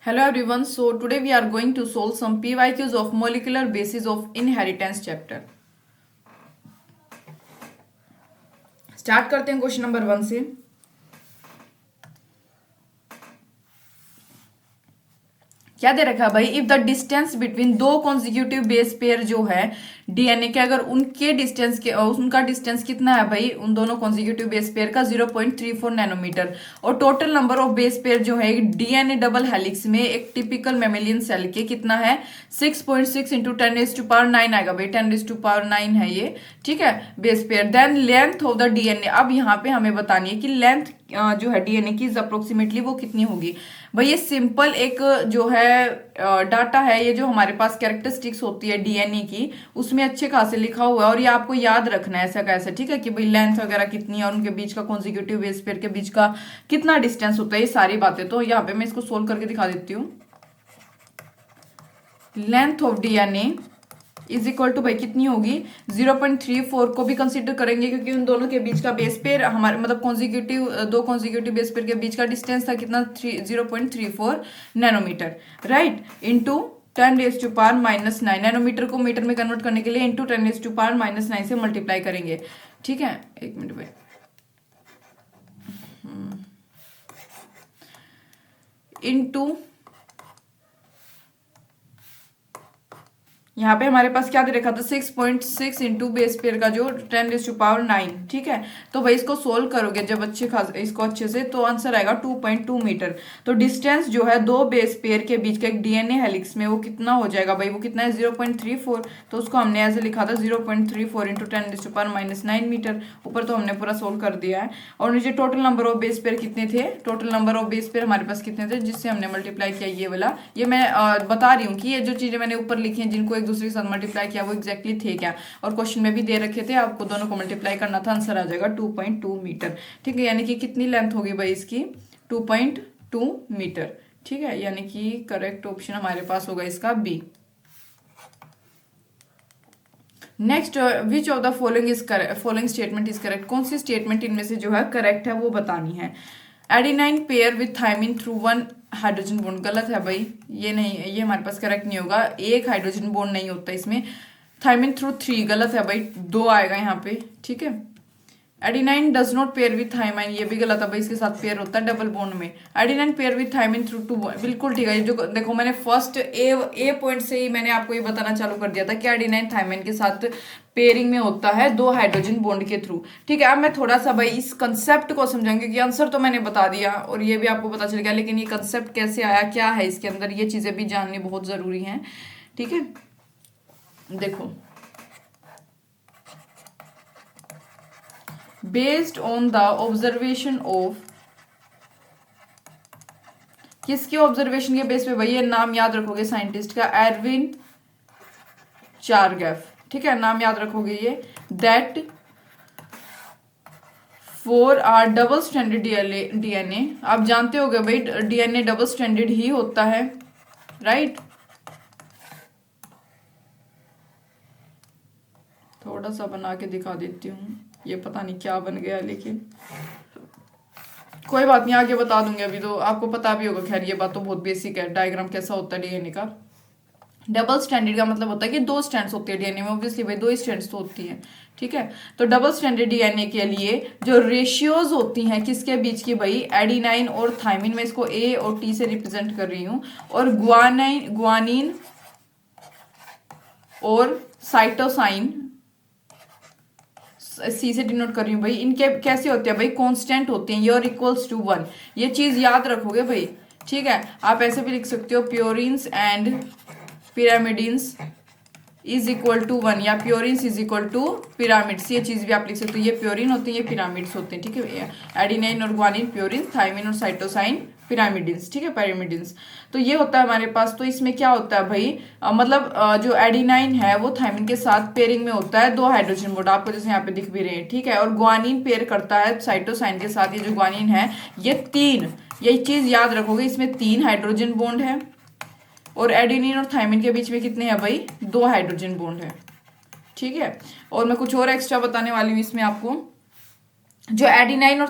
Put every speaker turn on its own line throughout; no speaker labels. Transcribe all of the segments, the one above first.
Hello everyone. So today we are going to solve some PYQs of molecular basis of inheritance chapter. Start करते हैं question number 1 से। क्या दे रखा है भाई, इफ द डिस्टेंस बिटवीन दो कॉन्जिक्यूटिव बेस पेयर जो है डीएनए के, अगर उनके डिस्टेंस के उनका डिस्टेंस कितना है भाई उन दोनों कॉन्जिक्यूटिव बेस पेयर का 0.34 नैनोमीटर, और total number of base pair जो है डीएनए डबल हेलिक्स में एक टिपिकल मेमेलियन सेल के कितना है 6.6 इंटू 10⁻9 आएगा भाई, 10⁻9 है ये, ठीक है base pair. Then length of the DNA, अब यहाँ पे हमें बतानी है कि लेंथ जो है डीएनए की अप्रोक्सीमेटली वो कितनी होगी भाई। ये सिंपल एक जो है डाटा है, ये जो हमारे पास कैरेक्टरिस्टिक्स होती है डीएनए की उसमें अच्छे खासे लिखा हुआ है, और ये आपको याद रखना है ऐसा कैसे, ठीक है कि भाई लेंथ वगैरह कितनी है और उनके बीच का कॉन्जिक्यूटिव बेस पेयर के बीच का कितना डिस्टेंस होता है, ये सारी बातें। तो यहाँ पे मैं इसको सोल्व करके दिखा देती हूँ। Length of DNA is equal to भाई कितनी होगी 0.34 को भी कंसीडर करेंगे क्योंकि उन दोनों के बीच का बेस पेयर हमारे मतलब दो कॉन्जिक्यूटिव बेस पेयर के बीच का डिस्टेंस था कितना 0.34 नैनोमीटर, राइट, इंटू 10⁻⁻9 नैनोमीटर को मीटर में कन्वर्ट करने के लिए इंटू 10⁻⁻9 से मल्टीप्लाई करेंगे, ठीक है। एक मिनट भाई, इंटू यहाँ पे हमारे पास क्या दे रखा था 6.6 इंटू बेस पेयर का जो 10⁻9, ठीक है। तो भाई इसको सोल्व करोगे जब इसको अच्छे से, तो आंसर आएगा 2.2 मीटर। तो डिस्टेंस जो है दो बेस पेयर के बीच का एक डीएनए हेलिक्स में वो कितना हो जाएगा भाई, वो कितना है 0.34, तो उसको हमने ऐसे लिखा था 0.34 इंटू 10⁻9 मीटर। ऊपर तो हमने पूरा सोल्व कर दिया है। और नीचे total number of base pair कितने थे, total number of base pair हमारे पास कितने थे जिससे हमने मल्टीप्लाई किया ये वाला। ये मैं बता रही हूँ कि ये जो चीजें मैंने ऊपर लिखी हैं जिनको एक दूसरे के साथ मल्टीप्लाई किया वो एग्जैक्टली थे क्या, और क्वेश्चन में भी दे रखे थे, आपको दोनों को मल्टीप्लाई करना था, आंसर आ जाएगा 2.2 मीटर, ठीक है। यानी कि कितनी लेंथ होगी भाई इसकी 2.2 मीटर, ठीक है। यानी कि करेक्ट ऑप्शन हमारे पास होगा इसका B. Next, which of the following statement is correct, कौन सी स्टेटमेंट इनमें से जो है करेक्ट है वो बतानी है। Adenine pair with thymine through 1 hydrogen bond, गलत है भाई, ये नहीं, ये हमारे पास करेक्ट नहीं होगा, एक हाइड्रोजन बॉन्ड नहीं होता इसमें। थाइमिन थ्रू 3 गलत है भाई, 2 आएगा यहाँ पे, ठीक है। Adenine does not pair with thymine, ये भी गलत है भाई, इसके साथ पेयर होता है डबल बॉन्ड में। Adenine pair with thymine through 2, बिल्कुल ठीक है। ये जो देखो मैंने फर्स्ट ए पॉइंट से ही मैंने आपको ये बताना चालू कर दिया था कि एडिनाइन थाइमाइन के साथ पेयरिंग में होता है 2 हाइड्रोजन बॉन्ड के थ्रू, ठीक है। अब मैं थोड़ा सा भाई इस कंसेप्ट को समझाऊंगी कि आंसर तो मैंने बता दिया और ये भी आपको पता चल गया, लेकिन ये कंसेप्ट कैसे आया, क्या है इसके अंदर, ये चीजें भी जाननी बहुत जरूरी है, ठीक है। देखो, based on the observation of, किसके ऑब्जर्वेशन के बेस पे भाई, ये नाम याद रखोगे साइंटिस्ट का, एरविन चारगैफ, ठीक है, नाम याद रखोगे ये। That for are double standard DNA, आप जानते होगे भाई डीएनए डबल स्टैंडर्ड ही होता है, राइट। थोड़ा सा बना के दिखा देती हूँ, ये पता नहीं क्या बन गया, लेकिन कोई बात नहीं, आगे बता दूंगी, अभी तो आपको पता भी होगा। खैर ये बात तो बहुत बेसिक है, डायग्राम कैसा होता है डीएनए का। डबल स्टैंडर्ड का मतलब होता है कि 2 स्ट्रैंड्स होती है डीएनए में, ऑब्वियसली भाई 2 स्ट्रैंड्स तो होती है, ठीक है। तो डबल स्टैंडर्ड डीएनए के लिए जो रेशियोज होती हैं किसके बीच की भाई, एडिनाइन और थाइमिन, मैं इसको ए और टी से रिप्रेजेंट कर रही हूँ, और ग्वानिन और साइटोसाइन सी से डिनोट कर रही हूँ भाई, इनके कैसे होते हैं भाई, कांस्टेंट होते हैं, योर इक्वल्स टू 1, ये चीज याद रखोगे भाई, ठीक है। आप ऐसे भी लिख सकते हो purines and pyrimidines is equal to 1, या purines is equal to pyramids, ये चीज भी आप लिख सकते हो। ये प्योरिन होते हैं, ये पिरामिड्स होते हैं, ठीक है। एडिनाइन और ग्वानिन प्योरिन, थाइमिन और साइटोसाइन पिरामिडिन्स, ठीक है, पिरामिडिन्स। तो ये होता है हमारे पास। तो इसमें क्या होता है भाई, जो एडिनाइन है वो थाइमिन के साथ पेयरिंग में होता है 2 हाइड्रोजन बॉन्ड, आपको जैसे यहाँ पे दिख भी रहे हैं, ठीक है। और ग्वानिन पेयर करता है साइटोसाइन के साथ, ये जो ग्वानिन है ये 3, यही चीज याद रखोगे, इसमें 3 हाइड्रोजन बॉन्ड है, और एडेनिन और थाइमिन के बीच में कितने हैं भाई, 2 हाइड्रोजन बॉन्ड है, ठीक है। और मैं कुछ और एक्स्ट्रा बताने वाली हूँ इसमें आपको। जो एडिनाइन और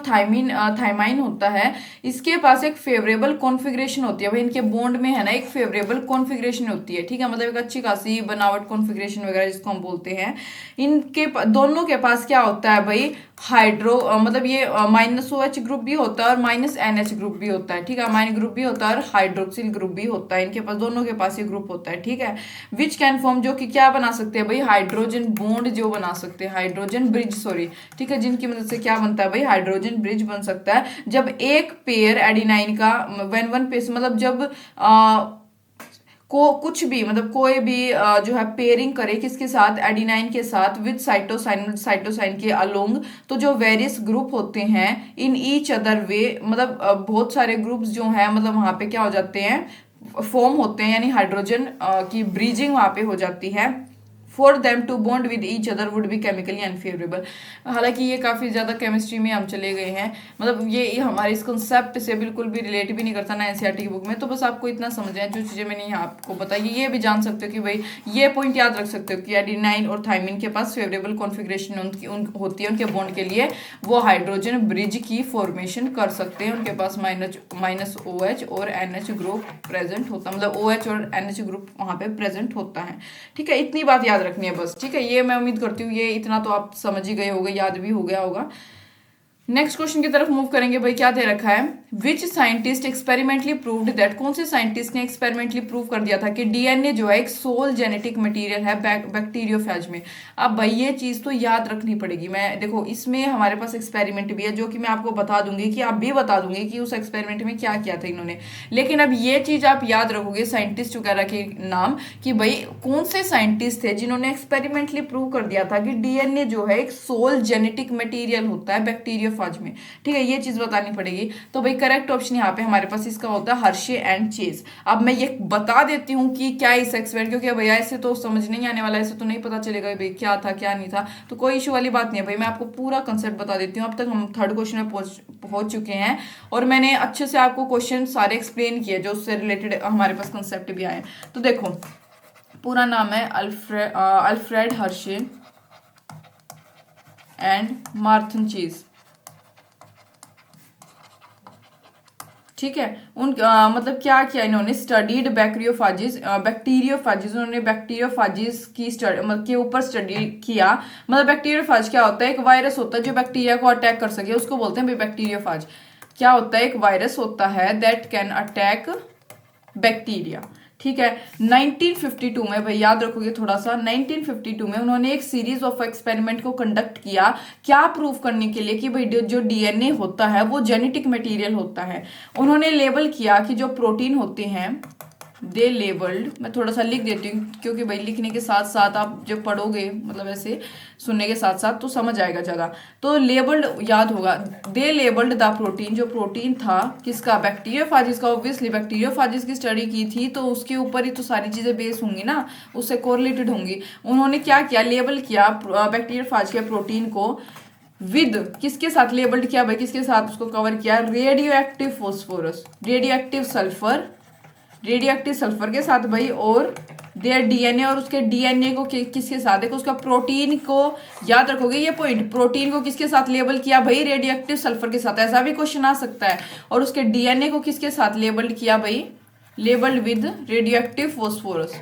थाइमाइन होता है, इसके पास एक फेवरेबल कॉन्फ़िगरेशन होती है भाई, इनके बॉन्ड में है ना एक फेवरेबल कॉन्फ़िगरेशन होती है, ठीक है, मतलब एक अच्छी खासी बनावट कॉन्फ़िगरेशन वगैरह जिसको हम बोलते हैं। दोनों के पास क्या होता है भाई, मतलब ये -OH ग्रुप भी होता है और -NH ग्रुप भी होता है, ठीक है, अमाइन ग्रुप भी होता है और हाइड्रोक्सिल ग्रुप भी होता है, इनके पास दोनों के पास ये ग्रुप होता है, ठीक है। विच कैन फॉर्म, जो कि क्या बना सकते हैं भाई, हाइड्रोजन बॉन्ड जो बना सकते हैं, हाइड्रोजन ब्रिज सॉरी, ठीक है, जिनकी मदद से क्या बनता है भाई, हाइड्रोजन ब्रिज बन सकता है। जब एक पेयर एडिनाइन का वन वन पेस मतलब जब को कुछ भी मतलब कोई भी जो है पेयरिंग करे किसके साथ, एडिनाइन के साथ, विद साइटोसाइन के अलोंग, तो जो वेरियस ग्रुप होते हैं इन ईच अदर वे, मतलब बहुत सारे ग्रुप्स जो हैं मतलब वहां पे क्या हो जाते हैं, फॉर्म होते हैं, यानी हाइड्रोजन की ब्रीजिंग वहां पे हो जाती है। For them to bond with each other would be chemically unfavourable. हालांकि ये काफ़ी ज़्यादा केमिस्ट्री में हम चले गए हैं, मतलब ये हमारे इस कंसेप्ट से बिल्कुल भी रिलेट भी नहीं करता ना एनसीईआरटी की बुक में। तो बस आपको इतना समझ आए, जो चीज़ें मैंने यहाँ आपको बताई ये भी जान सकते हो कि भाई ये पॉइंट याद रख सकते हो कि एडिनाइन और थाइमिन के पास फेवरेबल कॉन्फिग्रेशन होती है उनके बॉन्ड के लिए, वो हाइड्रोजन ब्रिज की फॉर्मेशन कर सकते हैं, उनके पास माइनस OH और NH ग्रुप प्रेजेंट होता है, मतलब OH और NH ग्रुप वहाँ पे प्रेजेंट होता है, ठीक है। इतनी बात याद रखनी है बस, ठीक है, ये मैं उम्मीद करती हूँ ये इतना तो आप समझ ही गए होगे, याद भी हो गया होगा। नेक्स्ट क्वेश्चन की तरफ मूव करेंगे भाई, क्या दे रखा है, which scientist experimentally proved that, कौन से साइंटिस्ट ने एक्सपेरिमेंटली प्रूव कर दिया था कि डीएनए जो है एक सोल जेनेटिक मटेरियल है बैक्टीरियोफेज में। अब भाई ये चीज तो याद रखनी पड़ेगी, मैं देखो इसमें हमारे पास एक्सपेरिमेंट भी है जो कि मैं आपको बता दूंगी कि आप भी बता दूंगी कि उस एक्सपेरिमेंट में क्या किया था इन्होंने। लेकिन अब ये चीज आप याद रखोगे साइंटिस्ट वगैरह के नाम, कि भाई कौन से साइंटिस्ट थे जिन्होंने एक्सपेरिमेंटली प्रूव कर दिया था कि डीएनए जो है एक सोल जेनेटिक मटेरियल होता है बैक्टीरियोफेज में, ठीक है, ये चीज बतानी पड़ेगी। तो भाई करेक्ट ऑप्शन यहाँ पे हमारे पास इसका होता है हर्शे एंड चेज। अब मैं ये बता देती हूँ कि क्या इस एक्सपेरिमेंट, क्योंकि भैया ऐसे तो समझ नहीं आने वाला, ऐसे तो नहीं पता चलेगा भाई क्या था क्या नहीं था, तो कोई इशू वाली बात नहीं है भाई, मैं आपको पूरा कंसेप्ट बता देती हूँ। अब तक हम थर्ड क्वेश्चन में पहुंच चुके हैं और मैंने अच्छे से आपको क्वेश्चन सारे एक्सप्लेन किए जो उससे रिलेटेड हमारे पास कंसेप्ट भी आए। तो देखो पूरा नाम है अल्फ्रेड हर्शे एंड मार्थन चीज, ठीक है। मतलब क्या किया इन्होंने, स्टडीड बैक्टीरियोफाजिस, उन्होंने बैक्टीरियोफाजिस की मतलब के ऊपर स्टडी किया। मतलब बैक्टीरियोफाज क्या होता है, एक वायरस होता है जो बैक्टीरिया को अटैक कर सके, उसको बोलते हैं बैक्टीरियोफाज। क्या होता है, एक वायरस होता है दैट कैन अटैक बैक्टीरिया, ठीक है। 1952 में भाई याद रखोगे थोड़ा सा, 1952 में उन्होंने एक सीरीज ऑफ एक्सपेरिमेंट को कंडक्ट किया, क्या प्रूव करने के लिए कि भाई जो डीएनए होता है वो जेनेटिक मटेरियल होता है। उन्होंने लेबल किया कि जो प्रोटीन होते हैं, दे लेबल्ड, मैं थोड़ा सा लिख देती हूँ क्योंकि भाई लिखने के साथ साथ आप जब पढ़ोगे मतलब ऐसे सुनने के साथ साथ तो समझ आएगा ज़्यादा, तो लेबल्ड याद होगा। दे लेबल्ड द प्रोटीन, जो प्रोटीन था किसका, बैक्टीरियोफाजिस का। ऑब्वियसली बैक्टीरियोफाजिस की स्टडी की थी तो उसके ऊपर ही तो सारी चीज़ें बेस होंगी ना, उससे कोरिलेटेड होंगी। उन्होंने क्या किया, लेबल किया बैक्टीरियोफाज के प्रोटीन को विद, किसके साथ लेबल्ड किया भाई, किसके साथ उसको कवर किया, radio active phosphorus, radio active sulphur के साथ भाई, और देयर डीएनए, और उसके डीएनए को किसके साथ, देखो उसका प्रोटीन को याद रखोगे ये पॉइंट, प्रोटीन को किसके साथ लेबल किया भाई, रेडियो एक्टिव सल्फर के साथ, ऐसा भी क्वेश्चन आ सकता है। और उसके डीएनए को किसके साथ लेबल्ड किया भाई, labelled with radio active phosphorus.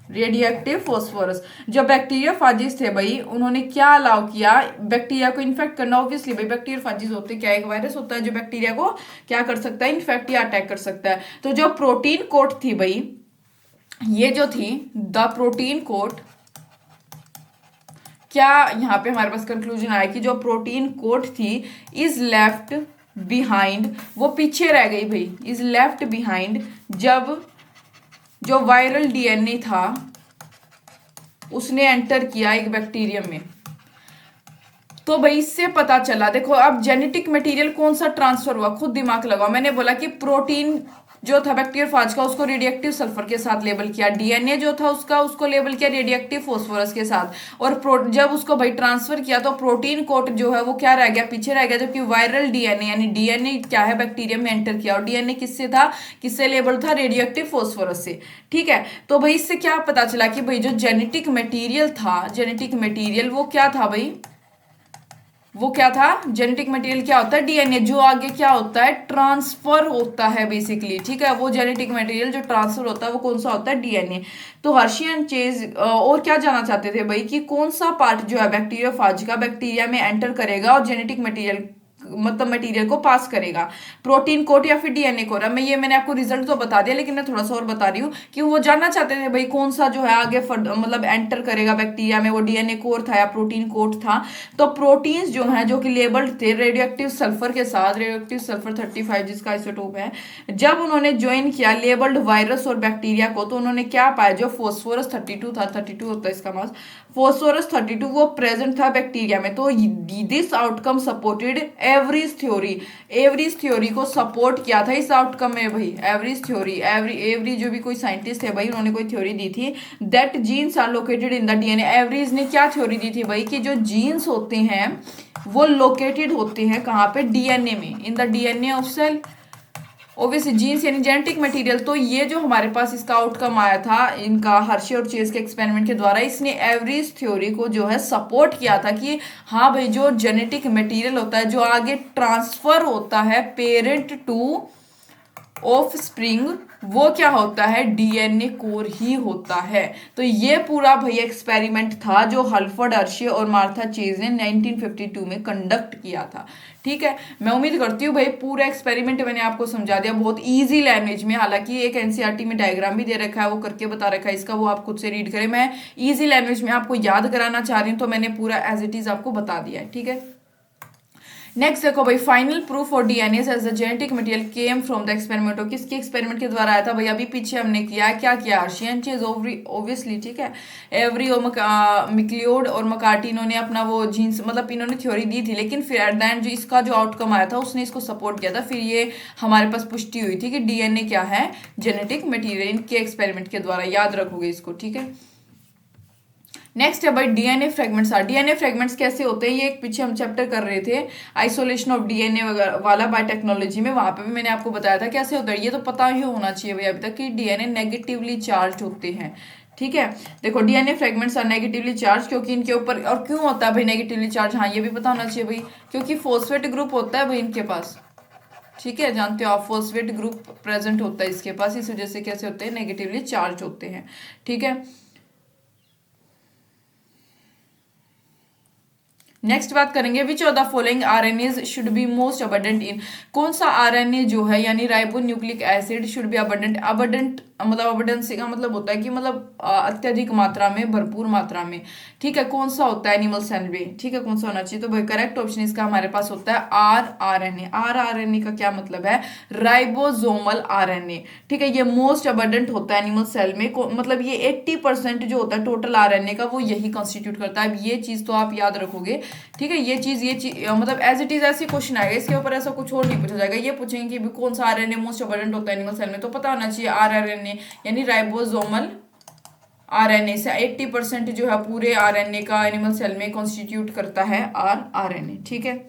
Radio active phosphorus. जो बैक्टीरियोफाजिस थे भाई उन्होंने क्या अलाउ किया, बैक्टीरिया को इन्फेक्ट करना। ऑब्वियसली भाई बैक्टीरियोफाजिस होते क्या, एक वायरस होता है जो बैक्टीरिया को क्या कर सकता है, इन्फेक्ट या अटैक कर सकता है। तो जो प्रोटीन कोट थी भाई, ये जो थी द प्रोटीन कोट, क्या यहाँ पे हमारे पास कंक्लूजन आया कि जो प्रोटीन कोट थी इज लेफ्ट बिहाइंड, वो पीछे रह गई भाई, इज लेफ्ट बिहाइंड, जब जो वायरल डीएनए था उसने एंटर किया एक बैक्टीरियम में। तो भाई इससे पता चला, देखो अब जेनेटिक मटेरियल कौन सा ट्रांसफर हुआ, खुद दिमाग लगाओ। मैंने बोला कि प्रोटीन जो था बैक्टीरियोफाज का, उसको रेडिएक्टिव सल्फर के साथ लेबल किया। डीएनए जो था उसका, उसको लेबल किया रेडिएक्टिव फास्फोरस के साथ। और जब उसको भाई ट्रांसफर किया तो प्रोटीन कोट जो है वो क्या रह गया, पीछे रह गया। जबकि वायरल डीएनए यानी डीएनए क्या है, बैक्टीरिया में एंटर किया। और डीएनए किससे था, किससे लेबल था, रेडियोएक्टिव फास्फोरस से। ठीक है, तो भाई इससे क्या पता चला कि भाई जो जेनेटिक मटेरियल था, जेनेटिक मटेरियल वो क्या था भाई, वो क्या था, जेनेटिक मटेरियल क्या होता है, डीएनए, जो आगे क्या होता है, ट्रांसफर होता है बेसिकली। ठीक है, वो जेनेटिक मटेरियल जो ट्रांसफर होता है वो कौन सा होता है, डीएनए। तो हर्शी एंड चेज और क्या जानना चाहते थे भाई कि कौन सा पार्ट जो है बैक्टीरियोफाज का बैक्टीरिया में एंटर करेगा और जेनेटिक मटेरियल मतलब मटेरियल को पास करेगा, प्रोटीन कोट या फिर डीएनए कोट। अब मैंने आपको रिजल्ट तो बता दिया, लेकिन मैं थोड़ा सा और बता रही हूँ कि वो जानना चाहते थे भाई कौन सा जो है आगे मतलब एंटर करेगा बैक्टीरिया में, वो डीएनए कोर था या प्रोटीन कोट था। तो प्रोटीन्स जो है जो कि लेबल्ड थे रेडियोएक्टिव सल्फर के साथ, रेडियोएक्टिव सल्फर 35 जिसका आइसोटोप है, जब उन्होंने ज्वाइन किया लेबल्ड वायरस और बैक्टीरिया को, तो उन्होंने क्या पाया, जो फोस्फोरस 32 था, 32 होता है इसका मास, फोस्फोरस 32 वो प्रेजेंट था बैक्टीरिया में। तो this outcome supported Avery's theory, Avery's theory को सपोर्ट किया था इस आउटकम में भाई। एवरीज थ्योरी, एवरी जो भी कोई साइंटिस्ट है भाई, उन्होंने कोई थ्योरी दी थी, that genes are located in the DNA. Avery ने क्या थ्योरी दी थी भाई कि जो जीन्स होते हैं वो लोकेटेड होते हैं कहाँ पे, डीएनए में, in the DNA of cell. Obviously genes यानी जेनेटिक मटेरियल। तो ये जो हमारे पास इसका आउटकम आया था इनका हर्शी और चेज के एक्सपेरिमेंट के द्वारा, इसने एवरेज थ्योरी को जो है सपोर्ट किया था कि हाँ भाई जो जेनेटिक मटेरियल होता है जो आगे ट्रांसफर होता है पेरेंट टू ऑफ स्प्रिंग, वो क्या होता है, डीएनए कोर ही होता है। तो ये पूरा भाई एक्सपेरिमेंट था जो हल्फर्ड हर्शे और मार्था चेज ने 1952 में कंडक्ट किया था। ठीक है, मैं उम्मीद करती हूँ भाई पूरा एक्सपेरिमेंट मैंने आपको समझा दिया बहुत इजी लैंग्वेज में। हालांकि एक एनसीईआरटी में डायग्राम भी दे रखा है, वो करके बता रखा है इसका, वो आप खुद से रीड करें। मैं इजी लैंग्वेज में आपको याद कराना चाह रही हूँ, तो मैंने पूरा एज इट इज आपको बता दिया है। ठीक है, नेक्स्ट देखो भाई, final proof for DNA as the genetic material came from the experiment. किसके एक्सपेरिमेंट के द्वारा आया था भाई, अभी पीछे हमने किया क्या किया, हर्शियन चेज ओब्वियसली। ठीक है, एवरी और मिक्लियोड और मकार्टी इन्होंने अपना वो जीन्स मतलब इन्होंने थ्योरी दी थी, लेकिन फिर एट द एंड जो इसका जो आउटकम आया था उसने इसको सपोर्ट किया था। फिर ये हमारे पास पुष्टि हुई थी कि डीएनए क्या है, जेनेटिक मटेरियल, इनके एक्सपेरिमेंट के द्वारा। याद रखोगे इसको। ठीक है, नेक्स्ट है भाई डीएनए फ्रेगमेंट्स। डीएनए फ्रेगमेंट्स कैसे होते हैं, ये एक पीछे हम चैप्टर कर रहे थे आइसोलेशन ऑफ डीएनए वाला बायोटेक्नोलॉजी में, वहां पे भी मैंने आपको बताया था कैसे होता है। ये तो पता ही होना चाहिए भाई अभी तक कि डीएनए नेगेटिवली चार्ज होते हैं। ठीक है, देखो DNA fragments are negatively charge, क्योंकि इनके ऊपर, और क्यों होता है भाई नेगेटिवली चार्ज, हाँ ये भी पता होना चाहिए भाई, क्योंकि फॉस्फेट ग्रुप होता है भाई इनके पास। ठीक है, जानते हो आप, फॉस्फेट ग्रुप प्रेजेंट होता है इसके पास, इस वजह से कैसे होते हैं, नेगेटिवली चार्ज होते हैं। ठीक है, नेक्स्ट बात करेंगे विच of the following RNase should be most abundant इन। कौन सा आरएनए जो है यानी ribo nucleic acid should be abundant. Abundant मतलब अबंडेंसी का मतलब होता है कि मतलब अत्यधिक मात्रा में, भरपूर मात्रा में। ठीक है, कौन सा होता है एनिमल सेल में। ठीक है, कौन सा होना चाहिए, तो भाई करेक्ट ऑप्शन इसका हमारे पास होता है आरआरएनए। आरआरएनए का क्या मतलब है, राइबोसोमल आरएनए। ठीक है, ये मोस्ट अबंडेंट होता है एनिमल सेल में, मतलब ये 80% जो होता है टोटल आरएनए का वो यही कॉन्स्टिट्यूट करता है। अब ये चीज तो आप याद रखोगे। ठीक है, ये चीज मतलब एज इट इज ऐसे क्वेश्चन आएगा, इसके ऊपर ऐसा कुछ और नहीं पूछा जाएगा। ये पूछेंगे कि कौन सा आरएनए मोस्ट अबंडेंट होता है एनिमल सेल में, तो पता होना चाहिए आरआरएनए यानी राइबोसोमल आरएनए से 80% जो है पूरे आरएनए का एनिमल सेल में कॉन्स्टिट्यूट करता है आरएनए। ठीक है,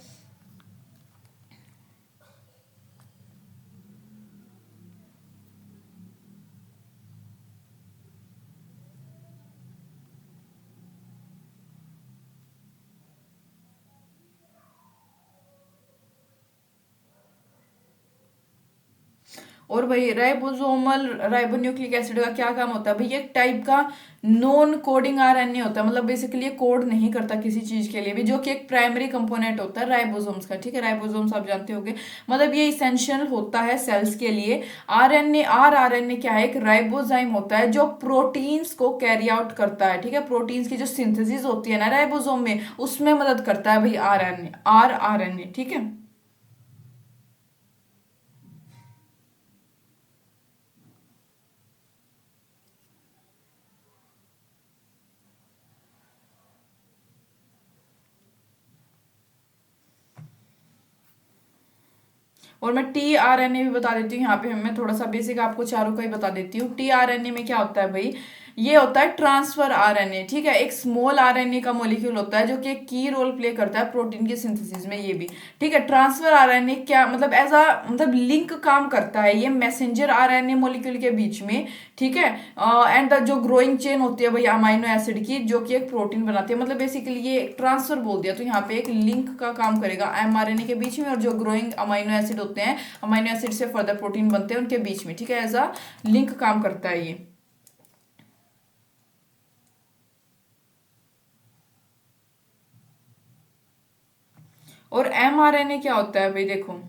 और भाई राइबोसोमल राइबोन्यूक्लिक एसिड का क्या काम होता है भाई, एक टाइप का नॉन कोडिंग आरएनए होता है, मतलब बेसिकली ये कोड नहीं करता किसी चीज के लिए भी, जो कि एक प्राइमरी कंपोनेंट होता है राइबोसोम्स का। ठीक है, राइबोसोम्स आप जानते होंगे, मतलब ये इसेंशियल होता है सेल्स के लिए। आरएनए क्या है, एक राइबोजाइम होता है जो प्रोटीन्स को कैरी आउट करता है। ठीक है, प्रोटीन्स की जो सिंथेसिस होती है ना राइबोसोम में, उसमें मदद करता है भाई आरएनए। ठीक है, और मैं टीआरएनए भी बता देती हूँ यहाँ पे, मैं थोड़ा सा बेसिक आपको चारों का ही बता देती हूँ। टीआरएनए में क्या होता है भाई, ये होता है ट्रांसफर आरएनए, ठीक है। एक स्मॉल आरएनए का मॉलिक्यूल होता है जो कि एक की रोल प्ले करता है प्रोटीन की सिंथेसिस में, ये भी ठीक है। ट्रांसफर आरएनए क्या मतलब, एज अ मतलब लिंक काम करता है ये मैसेंजर आरएनए मॉलिक्यूल के बीच में, ठीक है। एंड जो ग्रोइंग चेन होती है भाई अमाइनो एसिड की, जो कि एक प्रोटीन बनाती है, मतलब बेसिकली ये ट्रांसफर बोल दिया तो यहाँ पे एक लिंक का काम करेगा एमआरएनए के बीच में, और जो ग्रोइंग अमाइनो एसिड होते हैं, अमाइनो एसिड से फर्दर प्रोटीन बनते हैं उनके बीच में, ठीक है। एज अ लिंक काम करता है ये। और एमआरएनए क्या होता है भाई, देखो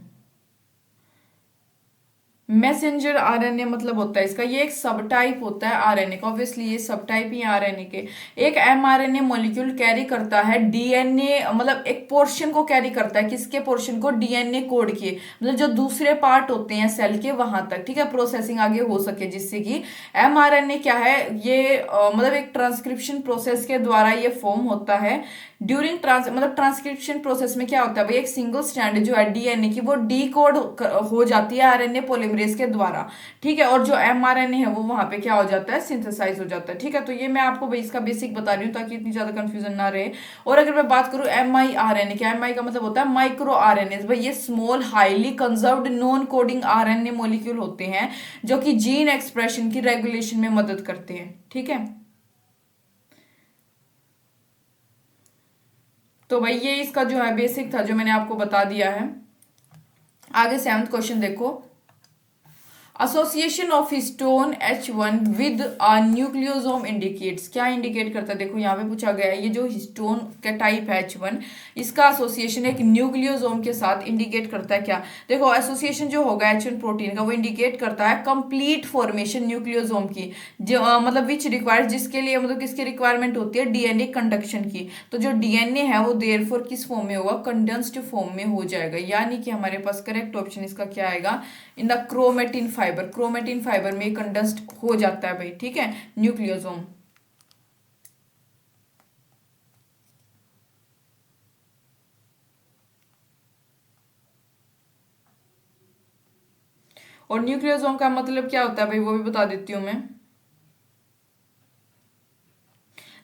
मैसेंजर आरएनए मतलब होता है इसका, ये एक सब टाइप होता है आरएनए का, ऑब्वियसली ये सब टाइप ही आरएनए के। एक एमआरएनए मॉलिक्यूल कैरी करता है डीएनए, मतलब एक पोर्शन को कैरी करता है, किसके पोर्शन को, डीएनए कोड के, मतलब जो दूसरे पार्ट होते हैं सेल के वहां तक, ठीक है, प्रोसेसिंग आगे हो सके, जिससे कि एमआरएनए क्या है ये मतलब एक ट्रांसक्रिप्शन प्रोसेस के द्वारा ये फॉर्म होता है। ड्यूरिंग मतलब ट्रांसक्रिप्शन प्रोसेस में क्या होता है भाई, एक सिंगल स्ट्रैंड जो है डीएनए की वो डी कोड हो जाती है आरएनए पॉलीमरेज के द्वारा, ठीक है। और जो एमआरएनए है वो वहां पे क्या हो जाता है, सिंथेसाइज हो जाता है, ठीक है। तो ये मैं आपको भाई इसका बेसिक बता रही हूँ ताकि इतनी ज्यादा कंफ्यूजन ना रहे। और अगर मैं बात करूँ M I R N A, क्या एम आई का मतलब होता है माइक्रो आरएनए भाई, ये small highly conserved non coding RNA molecule होते हैं जो कि जीन एक्सप्रेशन की रेगुलेशन में मदद करते हैं, ठीक है। तो भाई ये इसका जो है बेसिक था जो मैंने आपको बता दिया है। आगे 7th क्वेश्चन देखो, association of histone H1 with a nucleosome indicates, क्या इंडिकेट करता है, देखो यहाँ पे पूछा गया है ये जो हिस्टोन का टाइप है H1, इसका एसोसिएशन एक न्यूक्लियोसोम के साथ इंडिकेट करता है क्या, देखो एसोसिएशन जो होगा H1 प्रोटीन का वो इंडिकेट करता है कंप्लीट फॉर्मेशन न्यूक्लियोसोम की, जो मतलब विच रिक्वायर्स, जिसके लिए मतलब किसकी रिक्वायरमेंट होती है, डीएनए कंडक्शन की। तो जो डीएनए है वो देयरफॉर किस फॉर्म में होगा, कंडेंस्ड फॉर्म में हो जाएगा, यानी कि हमारे पास करेक्ट ऑप्शन इसका क्या आएगा, in the chromatin fibre, chromatin fibre में कंडेंस्ड हो जाता है भाई, ठीक है, न्यूक्लियोसोम। और न्यूक्लियोसोम का मतलब क्या होता है भाई वो भी बता देती हूँ मैं।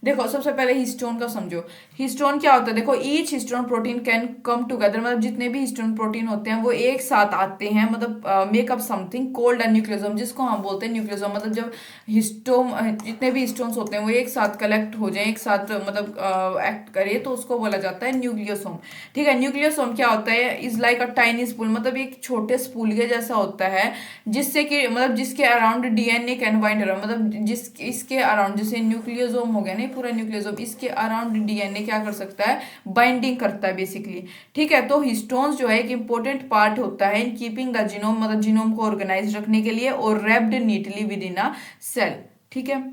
देखो सबसे पहले हिस्टोन का समझो, हिस्टोन क्या होता है, देखो each histone protein can come together, मतलब जितने भी हिस्टोन प्रोटीन होते हैं वो एक साथ आते हैं, मतलब makeup something cold and nucleosome, जिसको हम बोलते हैं न्यूक्लियोसोम, मतलब जब हिस्टोम जितने भी हिस्टोन्स होते हैं वो एक साथ कलेक्ट हो जाए, एक साथ मतलब एक्ट करे, तो उसको बोला जाता है न्यूक्लियोसोम, ठीक है। न्यूक्लियोसोम क्या होता है, is like a tiny spool, मतलब एक छोटे स्पूल के जैसा होता है, जिससे कि मतलब जिसके around DNA can bind around, मतलब जिस इसके अराउंड, जैसे न्यूक्लियोसोम हो गया ना पूरा न्यूक्लियोसोम, इसके अराउंड डीएनए क्या कर सकता है, बाइंडिंग करता है बेसिकली, ठीक है। तो हिस्टोन्स जो है एक इंपॉर्टेंट पार्ट होता है इन कीपिंग द जीनोम, मतलब जीनोम को ऑर्गेनाइज रखने के लिए, और wrapped neatly within a cell, ठीक है।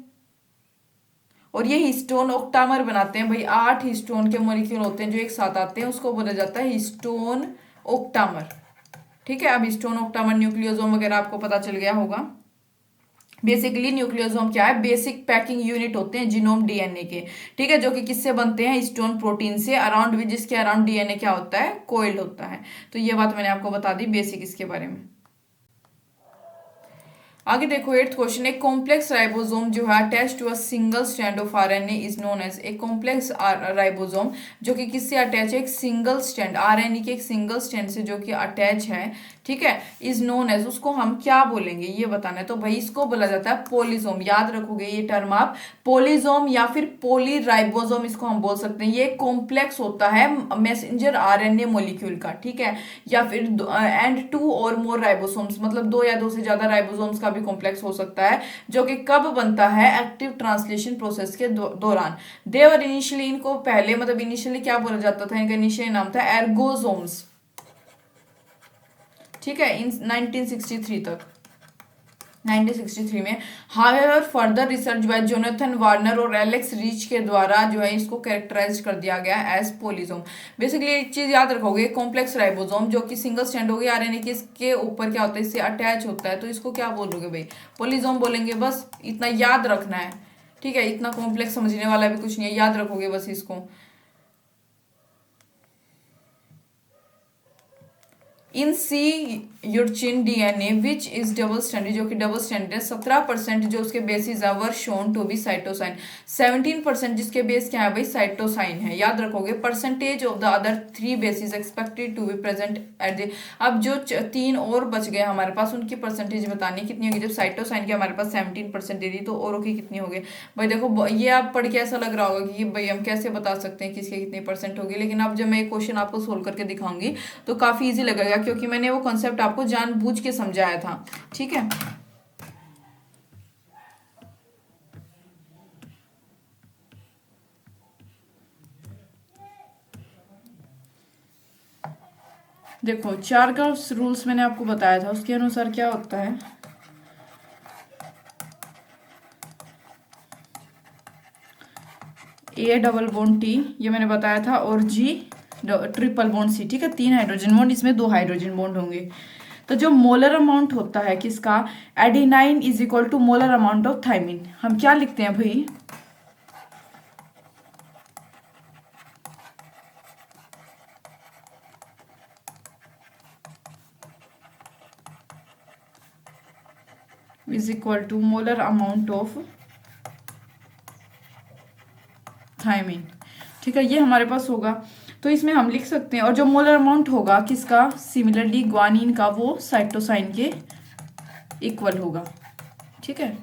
और ये हिस्टोन ऑक्टामर बनाते हैं भाई, 8 हिस्टोन के मॉलिक्यूल होते हैं जो एक साथ आते हैं, उसको बोला जाता है हिस्टोन ऑक्टामर, ठीक है। अब हिस्टोन ऑक्टामर न्यूक्लियोसोम वगैरह आपको पता चल गया होगा। बेसिकली न्यूक्लियोसोम क्या है, बेसिक पैकिंग यूनिट होते हैं जीनोम डीएनए के, ठीक है, जो कि किससे बनते हैं, हिस्टोन प्रोटीन से, अराउंड जिसके अराउंड डीएनए क्या होता है, कोइल्ड होता है। तो ये बात मैंने आपको बता दी बेसिक इसके बारे में। आगे देखो 8th क्वेश्चन, एक कॉम्प्लेक्स राइबोसोम जो है attach to a single strand of RNA is known as, एक कॉम्प्लेक्स राइबोसोम जो कि किससे अटैच है, एक सिंगल स्ट्रैंड आरएनए के एक सिंगल स्ट्रैंड से जो कि अटैच है, ठीक है, इज नोन एज, उसको हम क्या बोलेंगे ये बताना है। तो भाई इसको बोला जाता है पोलिसोम, याद रखोगे ये टर्म आप, पोलिसोम या फिर पोलीराइबोसोम इसको हम बोल सकते हैं। ये कॉम्प्लेक्स होता है मैसेंजर आरएनए मॉलिक्यूल का, ठीक है, या फिर एंड 2 और मोर राइबोसोम्स, मतलब 2 या 2 से ज्यादा राइबोसोम्स का भी कॉम्प्लेक्स हो सकता है, जो कि कब बनता है, एक्टिव ट्रांसलेशन प्रोसेस के दौरान। देवर इनिशियली, इनको पहले मतलब इनिशियली क्या बोला जाता था, इनका इनिशियल नाम था एर्गोसोम्स, ठीक है, इन 1963 तक, 1963 में। However further research by Jonathan Warner और एलेक्स रीच के द्वारा जो है इसको कैरेक्टराइज कर दिया गया एज पोलिसोम। बेसिकली एक चीज याद रखोगे, कॉम्प्लेक्स राइबोसोम जो कि सिंगल स्ट्रैंड होगी आरएनए के, इसके ऊपर क्या होता है, इससे अटैच होता है, तो इसको क्या बोलोगे भाई, पोलिसोम बोलेंगे, बस इतना याद रखना है, ठीक है। इतना कॉम्प्लेक्स समझने वाला भी कुछ नहीं है, याद रखोगे बस इसको। In sea urchin DNA which is double standard, जो कि डबल स्टैंडर्ड है, 17% जो उसके बेसिस है were shown to be cytosine, 17% जिसके बेस क्या है भाई साइटोसाइन है। याद रखोगे percentage of the other 3 bases expected to be present at the, अब जो 3 और बच गए हमारे पास उनकी परसेंटेज बतानी कितनी होगी। जब साइटोसाइन की हमारे पास 17% दे दी तो औरों की कितनी होगी भाई। देखो ये आप पढ़ के ऐसा लग रहा होगा कि भाई हम कैसे बता सकते हैं किसके कितनी परसेंट होगी, लेकिन अब जब मैं क्वेश्चन आपको सोल्व करके दिखाऊंगी तो काफी इजी लगेगा, क्योंकि मैंने वो कॉन्सेप्ट आपको जानबूझ के समझाया था। ठीक है, देखो चारगाउस रूल्स मैंने आपको बताया था, उसके अनुसार क्या होता है, ए डबल बॉन्ड टी ये मैंने बताया था, और जी ट्रिपल बॉन्ड सी। ठीक है, 3 हाइड्रोजन बॉन्ड, इसमें 2 हाइड्रोजन बॉन्ड होंगे। तो जो मोलर अमाउंट होता है किसका, adenine is equal to molar amount of thymine. हम क्या लिखते हैं भाई, is equal to molar amount of thymine. ठीक है, ये हमारे पास होगा, तो इसमें हम लिख सकते हैं। और जो मोलर अमाउंट होगा किसका, सिमिलरली ग्वानिन का, वो साइटोसाइन के इक्वल होगा। ठीक है,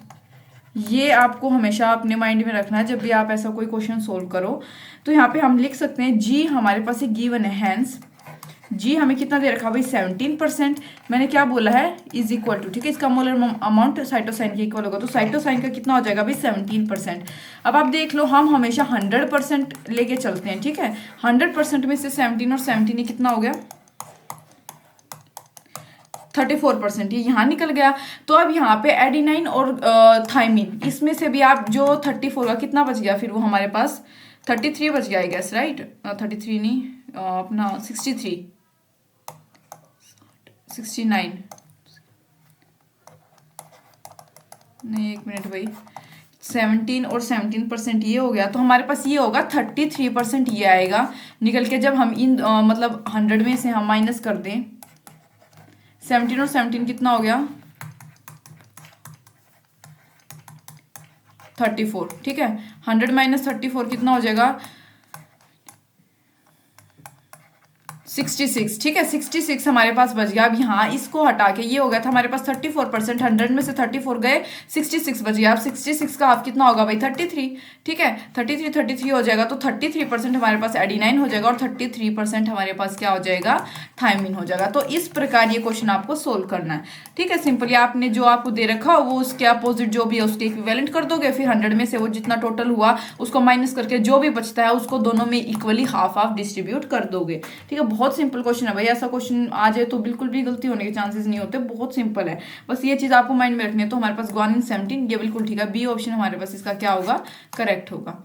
ये आपको हमेशा अपने माइंड में रखना है जब भी आप ऐसा कोई क्वेश्चन सोल्व करो। तो यहाँ पे हम लिख सकते हैं जी हमारे पास एक गिवन है, हैंस जी हमें कितना दे रखा भाई 17%। मैंने क्या बोला है, इज इक्वल टू, ठीक है, इसका मोलर अमाउंट साइटोसाइन के इक्वल होगा, तो साइटोसाइन का कितना हो जाएगा भाई 17%। अब आप देख लो, हम हमेशा 100% लेके चलते हैं। ठीक है, 100% में से 17 और 17 ये कितना हो गया 34%, ये यहाँ निकल गया। तो अब यहाँ पे एडिनाइन और थाइमिन, इसमें से भी आप जो 34 का कितना बच गया, फिर वो हमारे पास 33 बच गया, आई गेस, राइट। 33 नहीं, अपना 63 69 नहीं, एक मिनट भाई, 17 और 17% ये हो गया, तो हमारे पास ये होगा 33% ये आएगा निकल के। जब हम इन मतलब 100 में से हम माइनस कर दें 17 और 17 कितना हो गया 34। ठीक है, 100 माइनस 34 कितना हो जाएगा 66। ठीक है, 66 हमारे पास बच गया। अब यहाँ इसको हटा के ये हो गया था हमारे पास 34%, 100 में से 34 गए, 66 बच गया। अब 66 का हाफ कितना होगा भाई 33। ठीक है, 33 हो जाएगा, तो 33% हमारे पास एडिनाइन हो जाएगा और 33% हमारे पास क्या हो जाएगा थाइमिन हो जाएगा। तो इस प्रकार ये क्वेश्चन आपको सोल्व करना है। ठीक है, सिंपली आपने जो आपको दे रखा वो उसके अपोजिट जो भी है उसके इक्विवेलेंट कर दोगे, फिर 100 में से वो जितना टोटल हुआ उसको माइनस करके जो भी बचता है उसको दोनों में इक्वली हाफ हाफ डिस्ट्रीब्यूट कर दोगे। ठीक है, बहुत सिंपल क्वेश्चन है भाई, ऐसा क्वेश्चन आ जाए तो बिल्कुल भी गलती होने के चांसेस नहीं होते, बहुत सिंपल है। बस ये चीज आपको माइंड में रखनी है। तो हमारे पास ग्वानिन 17 ये बिल्कुल ठीक है, बी ऑप्शन हमारे पास इसका क्या होगा करेक्ट होगा।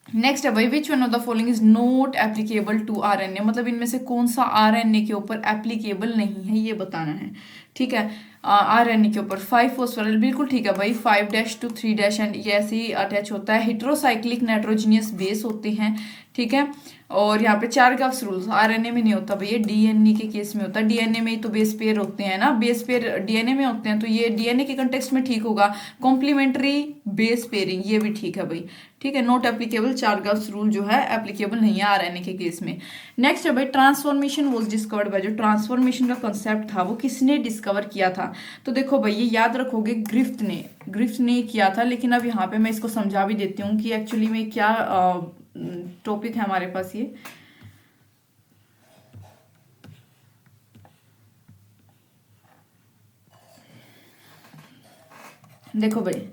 नेक्स्ट है भाई, which one of the following is not applicable to RNA, मतलब इनमें से कौन सा आरएनए के ऊपर एप्लीकेबल नहीं है ये बताना है। ठीक है, आरएनए के ऊपर 5-फॉस्फोराइल बिल्कुल ठीक है भाई, 5' to 3' एंड ये ऐसे ही अटैच होता है। हेट्रोसाइक्लिक नाइट्रोजीनियस बेस होते हैं। ठीक है, और यहाँ पे चारगाउस रूल्स आरएनए में नहीं होता भैया, डीएनए के केस में होता है। डीएनए में ही तो बेस पेयर होते हैं ना, बेस पेयर डीएनए में होते हैं, तो ये डीएनए के कंटेक्स्ट में ठीक होगा। कॉम्प्लीमेंट्री बेस पेयरिंग ये भी ठीक है भाई। ठीक है, नॉट एप्लीकेबल, चारगाउस रूल जो है एप्लीकेबल नहीं है आरएनए के केस में। नेक्स्ट है भाई, ट्रांसफॉर्मेशन वाज डिस्कवर्ड बाय, जो ट्रांसफॉर्मेशन का कंसेप्ट था वो किसने डिस्कवर किया था। तो देखो भाई ये याद रखोगे ग्रिफ्थ ने किया था, लेकिन अब यहाँ पे मैं इसको समझा भी देती हूँ कि एक्चुअली में क्या टॉपिक है हमारे पास ये। देखो भाई,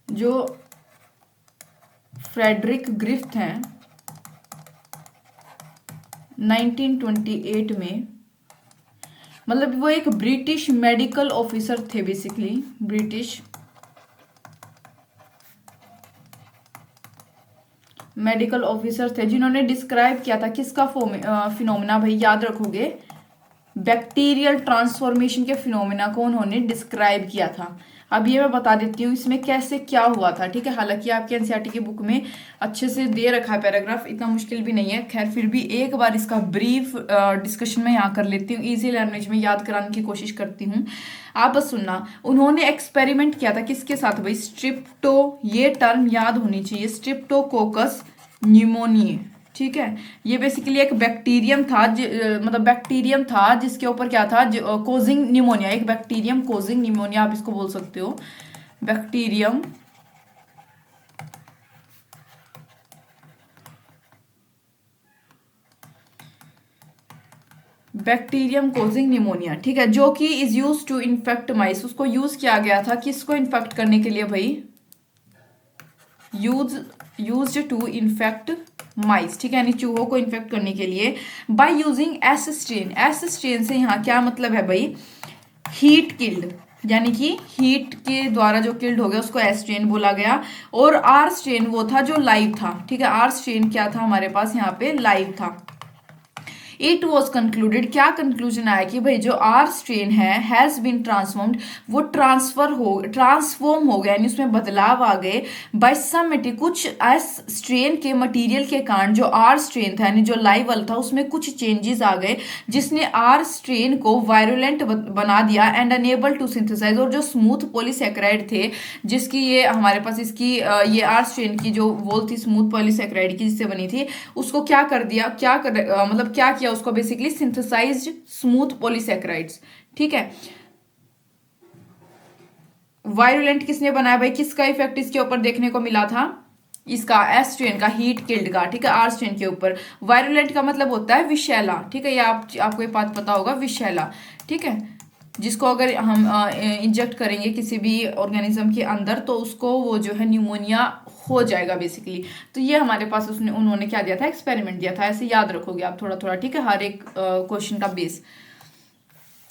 जो फ्रेडरिक ग्रिफ्थ हैं 1928 में, मतलब वो एक ब्रिटिश मेडिकल ऑफिसर थे, बेसिकली ब्रिटिश मेडिकल ऑफिसर थे जिन्होंने डिस्क्राइब किया था किसका फिनोमिना भाई, याद रखोगे बैक्टीरियल ट्रांसफॉर्मेशन के फिनोमिना को उन्होंने डिस्क्राइब किया था। अब ये मैं बता देती हूँ इसमें कैसे क्या हुआ था, ठीक है। हालांकि आपके एनसीईआरटी की बुक में अच्छे से दे रखा है पैराग्राफ, इतना मुश्किल भी नहीं है। खैर फिर भी एक बार इसका ब्रीफ डिस्कशन में यहाँ कर लेती हूँ, इजी लैंग्वेज में याद कराने की कोशिश करती हूँ। आप बस सुनना। उन्होंने एक्सपेरिमेंट किया था किसके साथ भाई, स्ट्रिप्टो, ये टर्म याद होनी चाहिए, स्ट्रिप्टोकोकस न्यूमोनिया, ठीक है। ये बेसिकली एक बैक्टीरियम था, मतलब बैक्टीरियम था जिसके ऊपर क्या था, कोजिंग निमोनिया, एक बैक्टीरियम कोजिंग निमोनिया आप इसको बोल सकते हो, बैक्टीरियम बैक्टीरियम कोजिंग निमोनिया, ठीक है, जो कि इज यूज टू इन्फेक्ट माइस। उसको यूज किया गया था किसको इन्फेक्ट करने के लिए भाई, यूज्ड टू इन्फेक्ट माइस, ठीक है, यानी चूहों को इन्फेक्ट करने के लिए by using S strain. S strain से यहाँ क्या मतलब है भाई, हीट किल्ड, यानी कि हीट के द्वारा जो किल्ड हो गया उसको एस स्ट्रेन बोला गया। और आर स्ट्रेन वो था जो लाइव था, ठीक है, आर स्ट्रेन क्या था हमारे पास यहाँ पे, लाइव था। इट वॉज कंक्लूडेड, क्या कंक्लूजन आया कि भाई जो आर स्ट्रेन है हैज बीन ट्रांसफॉर्म्ड, वो ट्रांसफॉर्म हो गया, यानी उसमें बदलाव आ गए बाय सम कुछ एस स्ट्रेन के मटेरियल के कारण। जो आर स्ट्रेन था यानी जो लाइव वाला था उसमें कुछ चेंजेस आ गए जिसने आर स्ट्रेन को वायरुलेंट बना दिया एंड अनेबल टू सिंथेसाइज। और जो स्मूथ पॉलीसैकेराइड थे जिसकी ये हमारे पास इसकी ये आर स्ट्रेन की जो वॉल थी स्मूथ पॉलीसैकेराइड की जिससे बनी थी, उसको क्या कर दिया, मतलब क्या किया उसको, बेसिकली सिंथेसाइज्ड स्मूथ पॉलीसैकेराइड्स, ठीक है। वायरुलेंट किसने बनाया भाई, किसका इफेक्ट इसके ऊपर देखने को मिला था, इसका एस स्ट्रेन का, हीट किल्ड का, ठीक है, आर स्ट्रेन के ऊपर। वायरुलेंट का मतलब होता है विषैला, ठीक है, ये आपको ये बात पता होगा, विषैला, ठीक है, जिसको अगर हम इंजेक्ट करेंगे किसी भी ऑर्गेनिज्म के अंदर तो उसको वो जो है न्यूमोनिया हो जाएगा बेसिकली। तो ये हमारे पास उन्होंने क्या दिया था, एक्सपेरिमेंट दिया था, ऐसे याद रखोगे आप थोड़ा थोड़ा, ठीक है, हर एक क्वेश्चन का बेस।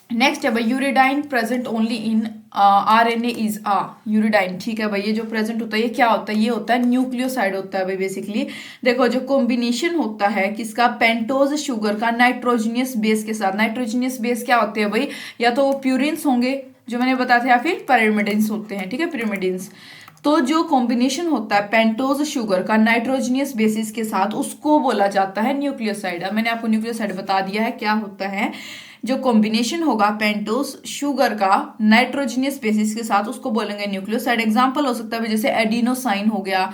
नेक्स्ट है भाई uridine present only in RNA is uh uridine, ठीक है भाई, ये जो प्रेजेंट होता है ये क्या होता है, ये होता है न्यूक्लियोसाइड होता है भाई बेसिकली। देखो जो कॉम्बिनेशन होता है किसका, पेंटोज शुगर का नाइट्रोजनियस बेस के साथ। नाइट्रोजनियस बेस क्या होते हैं भाई, या तो वो प्यूरिन्स होंगे जो मैंने बताया था, या फिर pyrimidines होते हैं, ठीक है, pyrimidines। तो जो कॉम्बिनेशन होता है पेंटोज शुगर का नाइट्रोजनियस बेसिस के साथ उसको बोला जाता है न्यूक्लियोसाइड। अब मैंने आपको न्यूक्लियोसाइड बता दिया है क्या होता है, जो कॉम्बिनेशन होगा पेंटोज शुगर का नाइट्रोजनियस बेसिस के साथ उसको बोलेंगे न्यूक्लियोसाइड। एग्जांपल हो सकता है जैसे एडिनोसाइन हो गया,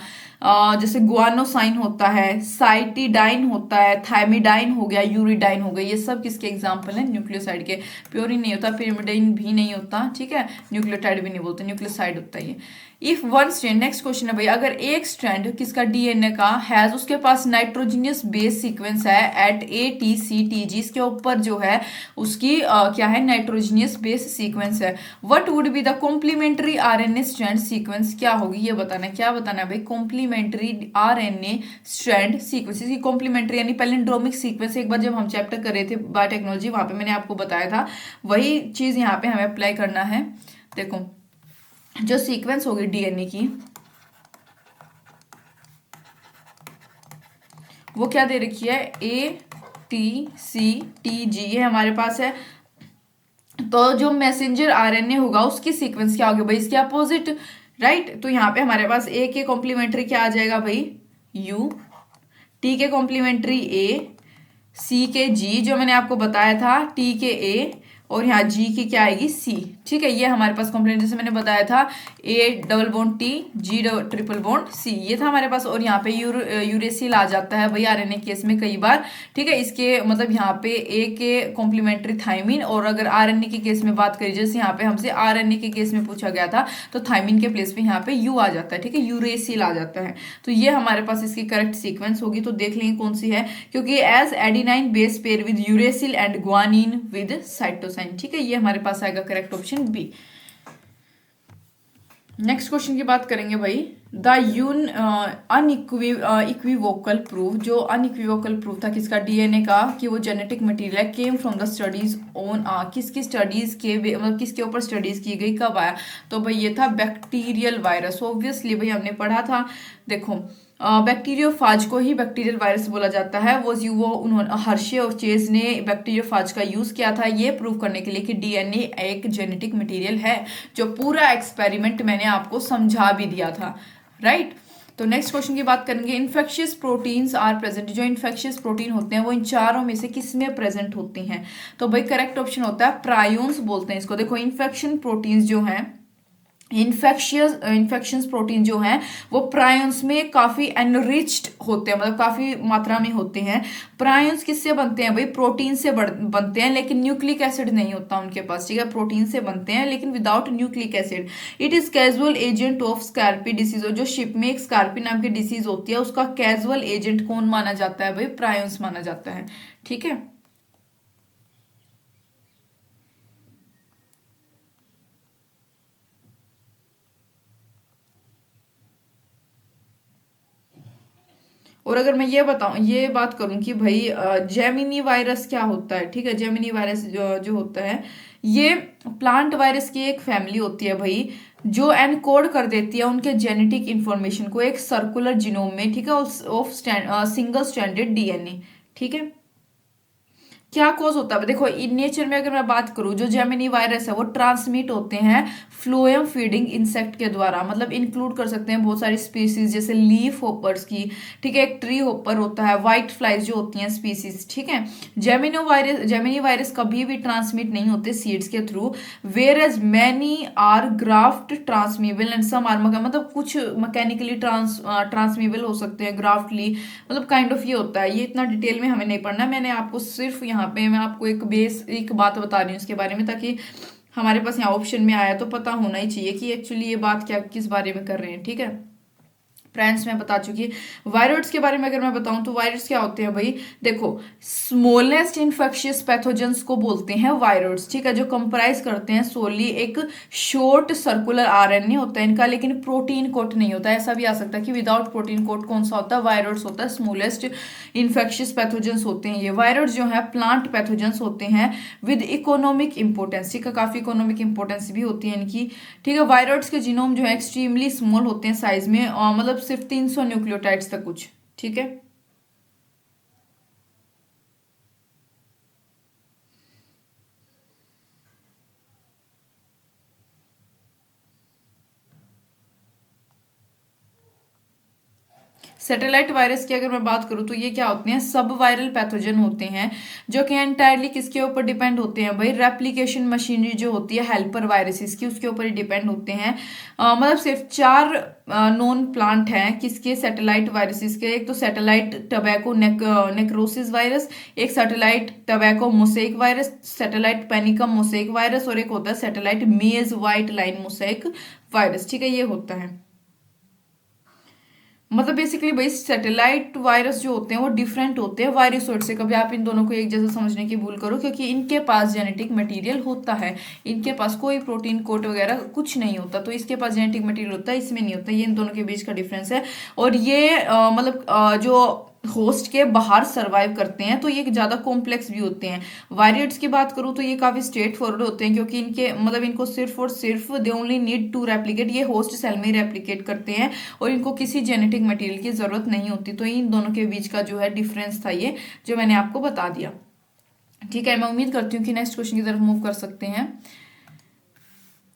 जैसे गुआनोसाइन होता है, साइटिडाइन होता है, थायमिडाइन हो गया, यूरिडाइन हो गया, ये सब किसके एग्जांपल हैं, न्यूक्लियोसाइड के। प्योरिन नहीं होता, पिरिमिडाइन भी नहीं होता, ठीक है, न्यूक्लियोटाइड भी नहीं बोलते, न्यूक्लियोसाइड होता है ये। If one strand, next question है भाई, अगर एक स्ट्रैंड किसका डीएनए का हैज, उसके पास नाइट्रोजनियस बेस सीक्वेंस है एट ATCTG, इसके ऊपर जो है उसकी क्या है, नाइट्रोजनियस बेस सीक्वेंस है। What would be the complementary RNA strand sequence, क्या होगी ये बताना है, क्या बताना है भाई, कॉम्प्लीमेंट्री आरएनए स्ट्रैंड सीक्वेंस। इसकी कॉम्प्लीमेंट्री यानी पैलिंड्रोमिक सीक्वेंस, एक बार जब हम चैप्टर कर रहे थे बायोटेक्नोलॉजी वहां पे मैंने आपको बताया था, वही चीज यहाँ पे हमें अप्लाई करना है। देखो जो सीक्वेंस होगी डीएनए की वो क्या दे रखी है, ATCTG, ये हमारे पास है। तो जो मैसेंजर आरएनए होगा उसकी सीक्वेंस क्या होगी भाई, इसके अपोजिट, राइट। तो यहाँ पे हमारे पास ए के कॉम्प्लीमेंट्री क्या आ जाएगा भाई, U, T के कॉम्प्लीमेंट्री A, C के G जो मैंने आपको बताया था, T के A, और यहाँ G की क्या आएगी C, ठीक है। ये हमारे पास कॉम्प्लीमेंट जैसे मैंने बताया था, A double bond T, G triple bond C, ये था हमारे पास। और यहाँ पे यूरेसिल आ जाता है भाई आरएनए केस में कई बार, ठीक है। इसके मतलब यहाँ पे A के कॉम्प्लीमेंट्री थायमिन, और अगर आरएनए के केस में बात करें जैसे यहाँ पे हमसे आरएनए के केस में पूछा गया था तो थायमिन के प्लेस पे यहाँ पे U आ जाता है, ठीक है, यूरेसिल आ जाता है। तो ये हमारे पास इसकी करेक्ट सीक्वेंस होगी, तो देख लेंगे कौन सी है, क्योंकि as adenine base pair with uracil and guanine with cytosine, ठीक है, ये हमारे पास आएगा correct option B. Next question की बात करेंगे भाई, द अनइक्विवोकल प्रूफ, जो अनइक्विवोकल प्रूफ था किसका, डीएनए का, कि वो genetic material came from the studies on किसकी स्टडीज के मतलब किसके ऊपर स्टडीज की गई, कब आया, तो भाई ये था बैक्टीरियल वायरस। ऑब्वियसली भाई हमने पढ़ा था, देखो बैक्टीरियोफाज को ही बैक्टीरियल वायरस बोला जाता है। वो उन्होंने हर्शे और चेज ने बैक्टीरियोफाज का यूज किया था ये प्रूव करने के लिए कि डीएनए एक जेनेटिक मटेरियल है, जो पूरा एक्सपेरिमेंट मैंने आपको समझा भी दिया था, राइट। तो नेक्स्ट क्वेश्चन की बात करेंगे, इन्फेक्शियस प्रोटीन्स आर प्रेजेंट। जो इन्फेक्शियस प्रोटीन होते हैं वो इन चारों में से किस में प्रेजेंट होती हैं? तो भाई करेक्ट ऑप्शन होता है प्रायोन्स बोलते हैं इसको। देखो इन्फेक्शन प्रोटीन्स जो हैं, इन्फेक्शंस प्रोटीन जो हैं वो प्रायंस में काफी एनरिच्ड होते हैं, मतलब काफी मात्रा में होते हैं। प्रायंस किससे बनते हैं भाई? प्रोटीन से बनते हैं, लेकिन न्यूक्लिक एसिड नहीं होता उनके पास, ठीक है। प्रोटीन से बनते हैं लेकिन without nucleic acid. It is casual agent of scrapie disease. जो शिप में एक स्कैर्पी नाम की डिसीज होती है उसका कैजुअल एजेंट कौन माना जाता है भाई? प्रायंस माना जाता है, ठीक है। और अगर मैं ये बात करूं कि भाई जेमिनी वायरस क्या होता है, ठीक है। जेमिनी वायरस जो होता है ये प्लांट वायरस की एक फैमिली होती है भाई, जो एनकोड कर देती है उनके जेनेटिक इंफॉर्मेशन को एक सर्कुलर जीनोम में, ठीक है, ऑफ सिंगल स्ट्रैंडेड डीएनए, ठीक है। क्या कॉज होता है? देखो इन नेचर में अगर मैं बात करूं, जो जेमिनी वायरस है वो ट्रांसमिट होते हैं फ्लोएम फीडिंग इंसेक्ट के द्वारा। मतलब इंक्लूड कर सकते हैं बहुत सारी स्पीसीज, जैसे लीफ होपर्स की, ठीक है। एक ट्री होपर होता है, व्हाइट फ्लाइज जो होती हैं स्पीसीज, ठीक है। जेमिनी वायरस कभी भी ट्रांसमिट नहीं होते सीड्स के through, whereas many are graft transmissible and some are, मतलब कुछ मैकेनिकली ट्रांसमिबल हो सकते हैं, ग्राफ्टली, मतलब काइंड ऑफ ये होता है। ये इतना डिटेल में हमें नहीं पढ़ना, मैंने आपको सिर्फ यहाँ पे मैं आपको एक बात बता रही हूँ इसके बारे में, ताकि हमारे पास यहाँ ऑप्शन में आया तो पता होना ही चाहिए कि एक्चुअली ये बात क्या किस बारे में कर रहे हैं, ठीक है। फ्रेंड्स मैं बता चुकी। वायरस के बारे में अगर मैं बताऊं तो वायरस क्या होते हैं भाई? देखो स्मॉलेस्ट इन्फेक्शियस पैथोजेंस को बोलते हैं वायरस, ठीक है, जो कंप्राइज करते हैं सोली एक शॉर्ट सर्कुलर आरएनए होता है इनका, लेकिन प्रोटीन कोट नहीं होता है। ऐसा भी आ सकता है कि विदाउट प्रोटीन कोट कौन सा होता है? वायरस होता है। स्मॉलेस्ट इन्फेक्शियस पैथोजेंस होते हैं ये वायरस जो है, प्लांट पैथोजेंस होते हैं विद इकोनॉमिक इंपोर्टेंस, ठीक है, काफी इकोनॉमिक इंपोर्टेंस भी होती है इनकी, ठीक है। वायरस के जीनोम जो है एक्सट्रीमली स्मॉल होते हैं साइज में, मतलब सिर्फ 300 न्यूक्लियोटाइड्स तक कुछ, ठीक है। सैटेलाइट वायरस की अगर मैं बात करूं तो ये क्या होते हैं? सब वायरल पैथोजन होते हैं, जो कि एंटायरली किसके ऊपर डिपेंड होते हैं भाई? रेप्लिकेशन मशीनरी जो होती है हेल्पर वायरसेस की, उसके ऊपर ही डिपेंड होते हैं। मतलब सिर्फ 4 नॉन प्लांट हैं किसके? सैटेलाइट वायरसेस के। एक तो सैटेलाइट टबैको नेक्रोसिस वायरस, एक satellite tobacco mosaic virus, satellite panicum mosaic virus, और एक होता है सैटेलाइट मेज व्हाइट लाइन मोसेक वायरस, ठीक है। ये होता है, मतलब बेसिकली भाई सैटेलाइट वायरस जो होते हैं वो डिफरेंट होते हैं वायरसोइड से। कभी आप इन दोनों को एक जैसा समझने की भूल करो, क्योंकि इनके पास जेनेटिक मटेरियल होता है, इनके पास कोई प्रोटीन कोट वगैरह कुछ नहीं होता, तो इसके पास जेनेटिक मटेरियल होता है, इसमें नहीं होता। ये इन दोनों के बीच का डिफरेंस है। और ये जो होस्ट के बाहर सरवाइव करते हैं तो ये ज्यादा कॉम्प्लेक्स भी होते हैं। वायरियड्स की बात करूं तो ये काफी स्ट्रेट फॉरवर्ड होते हैं, क्योंकि इनको सिर्फ और सिर्फ they only need to replicate, ये होस्ट सेल में रेप्लिकेट करते हैं और इनको किसी जेनेटिक मटेरियल की जरूरत नहीं होती। तो इन दोनों के बीच का जो है डिफरेंस था ये, जो मैंने आपको बता दिया, ठीक है। मैं उम्मीद करती हूँ कि नेक्स्ट क्वेश्चन की तरफ मूव कर सकते हैं।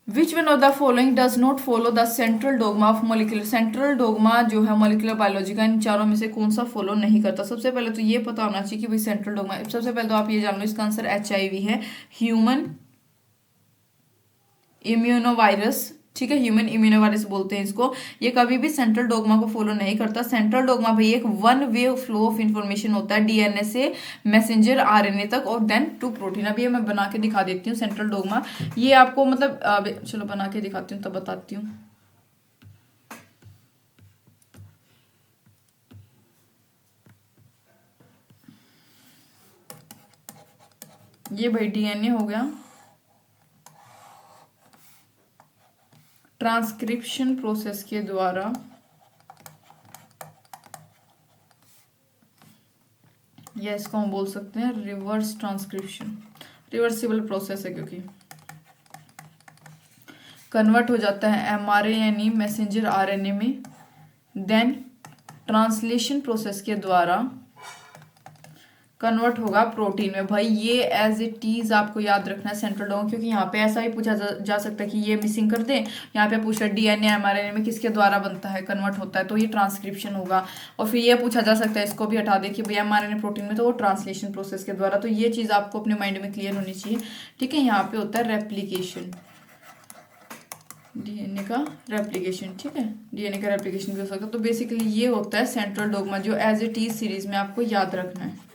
विच one of the following does not follow the central dogma of molecular. Central dogma जो है मोलिकुलर बायोलॉजी का, इन चारों में से कौन सा फॉलो नहीं करता? सबसे पहले तो ये पता होना चाहिए कि भाई सेंट्रल डोगमा, सबसे पहले तो आप ये जान लो इसका आंसर HIV है, ह्यूमन इम्यूनोवायरस, ठीक है। ह्यूमन इम्यूनोवायरस बोलते हैं इसको। ये कभी भी सेंट्रल डोगमा को फॉलो नहीं करता। सेंट्रल डोगमा भाई एक one way flow of information होता है, डीएनए से मैसेंजर आरएनए तक और देन टू प्रोटीन। अभी मैं बना के दिखा देती हूँ सेंट्रल डोगमा, ये आपको मतलब चलो बना के दिखाती हूँ तब बताती हूँ। ये भाई डीएनए हो गया, ट्रांसक्रिप्शन प्रोसेस के द्वारा या इसको हम बोल सकते हैं रिवर्स ट्रांसक्रिप्शन, रिवर्सिबल प्रोसेस है क्योंकि कन्वर्ट हो जाता है mRNA यानी मैसेंजर आरएनए में, देन ट्रांसलेशन प्रोसेस के द्वारा कन्वर्ट होगा प्रोटीन में। भाई ये एज इट इज आपको याद रखना है सेंट्रल डोगमा, क्योंकि यहाँ पे ऐसा ही पूछा जा सकता है कि ये मिसिंग कर दे, यहाँ पे पूछा डीएनए एमआरएनए में किसके द्वारा बनता है, कन्वर्ट होता है, तो ये ट्रांसक्रिप्शन होगा। और फिर ये पूछा जा सकता है, इसको भी हटा दे कि भाई एमआरएनए प्रोटीन में, तो वो ट्रांसलेशन प्रोसेस के द्वारा। तो ये चीज़ आपको अपने माइंड में क्लियर होनी चाहिए, ठीक है। यहाँ पे होता है रेप्लीकेशन, डीएनए का रेप्लिकेशन, ठीक है, डीएनए का रेप्लिकेशन भी हो सकता है। तो बेसिकली ये होता है सेंट्रल डोगमा जो एज इट इज सीरीज में आपको याद रखना है।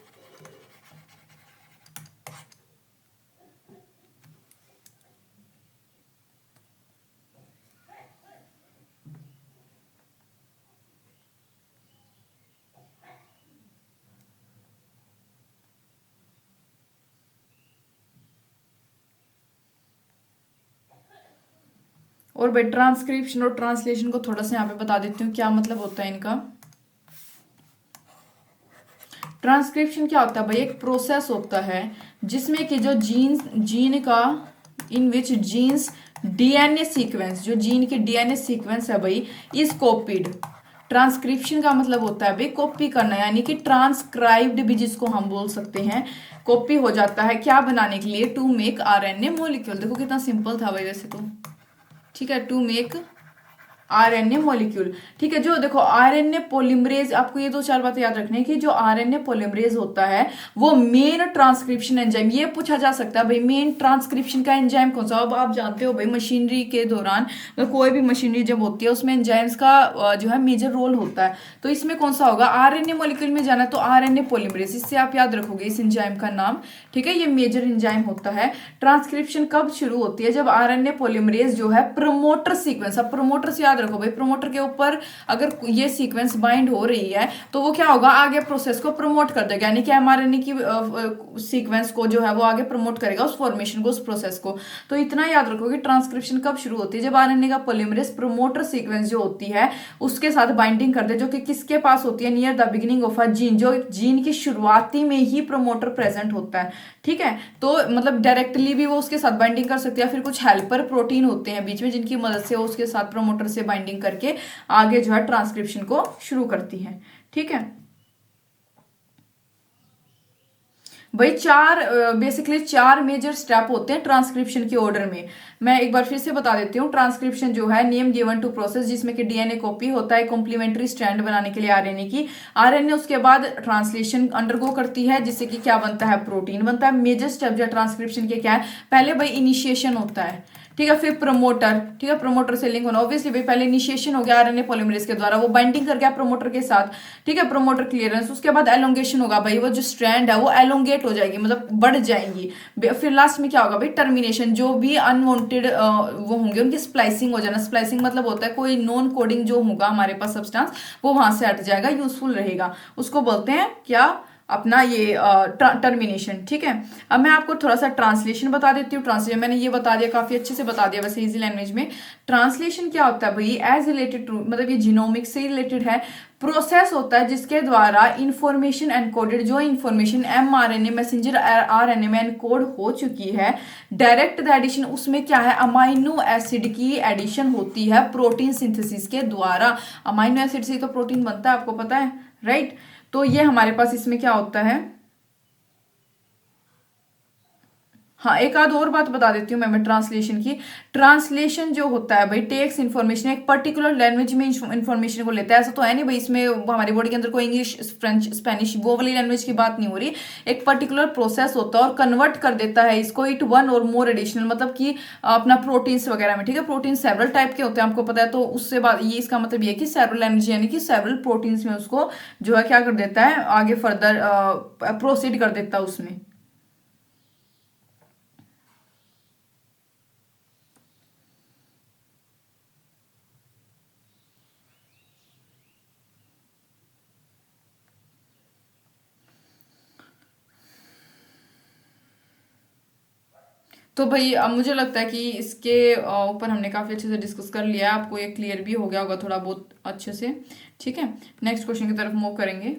और भाई ट्रांसक्रिप्शन और ट्रांसलेशन को थोड़ा सा यहाँ पे बता देती हूँ क्या मतलब होता है इनका। ट्रांसक्रिप्शन क्या होता है भाई, एक प्रोसेस होता है जिसमें कि जो जीन का इन विच जीन्स डीएनए सीक्वेंस, जो जीन की डीएनए सीक्वेंस है भाई, इज कॉपीड। ट्रांसक्रिप्शन का मतलब होता है भाई कॉपी करना, यानी कि ट्रांसक्राइब्ड भी जिसको हम बोल सकते हैं, कॉपी हो जाता है क्या बनाने के लिए, टू मेक आरएनए मॉलिक्यूल। देखो कितना सिंपल था भाई वैसे तो, ठीक है, टू मेक आरएनए मॉलिक्यूल, ठीक है। जो देखो आरएनए पॉलीमरेज, आपको ये दो चार बातें याद रखनी है कि जो आरएनए पॉलीमरेज होता है वो मेन ट्रांसक्रिप्शन एंजाइम, ये पूछा जा सकता है भाई मेन ट्रांसक्रिप्शन का एंजाइम कौन सा। अब आप जानते हो भाई मशीनरी के दौरान, मतलब कोई भी मशीनरी जब होती है उसमें एंजाइम्स का जो है मेजर रोल होता है, तो इसमें कौन सा होगा, आरएनए मॉलिक्यूल में जाना है तो आरएनए पॉलीमरेज, इससे आप याद रखोगे इस एंजाइम का नाम, ठीक है। ये मेजर एंजाइम होता है। ट्रांसक्रिप्शन कब शुरू होती है, जब आरएनए पॉलीमरेज जो है प्रमोटर सीक्वेंस, अब प्रमोटर से याद रखो भाई, प्रमोटर के ऊपर अगर ये सीक्वेंस बाइंड हो रही है तो वो क्या होगा, आगे प्रोसेस को प्रमोट कर देगा, यानी कि एमआरएनए की सीक्वेंस को जो है वो आगे प्रमोट करेगा उस फॉर्मेशन को, उस प्रोसेस को। तो इतना याद रखो कि ट्रांसक्रिप्शन कब शुरू होती है, जब आरएनए का पॉलीमरेज प्रमोटर सीक्वेंस जो होती है उसके साथ बाइंडिंग कर दे, जो कि किसके पास होती है, near the beginning of a gene, जो जीन की शुरुआती में ही प्रमोटर प्रेजेंट होता है, ठीक है। तो मतलब डायरेक्टली भी वो उसके साथ बाइंडिंग कर सकती है, फिर कुछ हेल्पर प्रोटीन होते हैं बीच में जिनकी मदद से वो उसके साथ प्रमोटर से बाइंडिंग करके आगे जो है ट्रांसक्रिप्शन को शुरू करती है, ठीक है भाई। बेसिकली चार मेजर स्टेप होते हैं ट्रांसक्रिप्शन के ऑर्डर में। मैं एक बार फिर से बता देती हूँ। ट्रांसक्रिप्शन जो है नेम गिवन टू प्रोसेस, जिसमें कि डीएनए कॉपी होता है कॉम्प्लीमेंट्री स्ट्रैंड बनाने के लिए आरएनए की, आरएनए उसके बाद ट्रांसलेशन अंडरगो करती है जिससे कि क्या बनता है, प्रोटीन बनता है। मेजर स्टेप जो है ट्रांसक्रिप्शन के क्या है, पहले भाई इनिशिएशन होता है, ठीक है, फिर प्रमोटर, ठीक है, प्रमोटर से लिंक होना, ऑब्वियसली भाई पहले इनिशिएशन हो गया आरएनए पॉलीमरेज के द्वारा, वो बाइंडिंग कर गया प्रमोटर के साथ, ठीक है, प्रमोटर क्लियरेंस, उसके बाद एलोंगेशन होगा भाई, वो जो स्ट्रैंड है वो एलोंगेट हो जाएगी, मतलब बढ़ जाएंगी। फिर लास्ट में क्या होगा भाई, टर्मिनेशन, जो भी अनवांटेड वो होंगे उनकी स्प्लाइसिंग हो जाना। स्प्लाइसिंग मतलब होता है कोई नॉन कोडिंग जो होगा हमारे पास सब्सटेंस वो वहां से हट जाएगा, यूजफुल रहेगा, उसको बोलते हैं क्या, अपना ये टर्मिनेशन, ठीक है। अब मैं आपको थोड़ा सा ट्रांसलेशन बता देती हूँ। ट्रांसलेशन मैंने ये बता दिया, काफी अच्छे से बता दिया वैसे इजी लैंग्वेज में। ट्रांसलेशन क्या होता है भाई, एज रिलेटेड टू, मतलब ये जीनोमिक्स से रिलेटेड है, प्रोसेस होता है जिसके द्वारा इंफॉर्मेशन एनकोडेड, जो इंफॉर्मेशन एमआरएनए मैसेंजर आरएनए में एनकोड हो चुकी है, डायरेक्ट द एडिशन, उसमें क्या है, अमाइनो एसिड की एडिशन होती है प्रोटीन सिंथेसिस के द्वारा। अमाइनो एसिड से तो प्रोटीन बनता है, आपको पता है, राइट। तो ये हमारे पास इसमें क्या होता है, हाँ एक आध और बात बता देती हूँ मैं ट्रांसलेशन की। ट्रांसलेशन जो होता है भाई टेक्स इन्फॉर्मेशन, एक पर्टिकुलर लैंग्वेज में इन्फॉर्मेशन को लेता है। ऐसा तो है नहीं भाई इसमें हमारी बॉडी के अंदर कोई इंग्लिश फ्रेंच स्पेनिश वो वाली लैंग्वेज की बात नहीं हो रही, एक पर्टिकुलर प्रोसेस होता है और कन्वर्ट कर देता है इसको इट वन और मोर एडिशनल, मतलब कि अपना प्रोटीन्स वगैरह में, ठीक है। प्रोटीन सेवरल टाइप के होते हैं आपको पता है, तो उससे बात ये इसका मतलब ये कि सेवरल लैंग्वेज यानी कि सेवरल प्रोटीन्स में उसको जो है क्या कर देता है, आगे फर्दर प्रोसीड कर देता है उसमें। तो भाई अब मुझे लगता है कि इसके ऊपर हमने काफ़ी अच्छे से डिस्कस कर लिया है, आपको ये क्लियर भी हो गया होगा थोड़ा बहुत अच्छे से, ठीक है। नेक्स्ट क्वेश्चन की तरफ मूव करेंगे।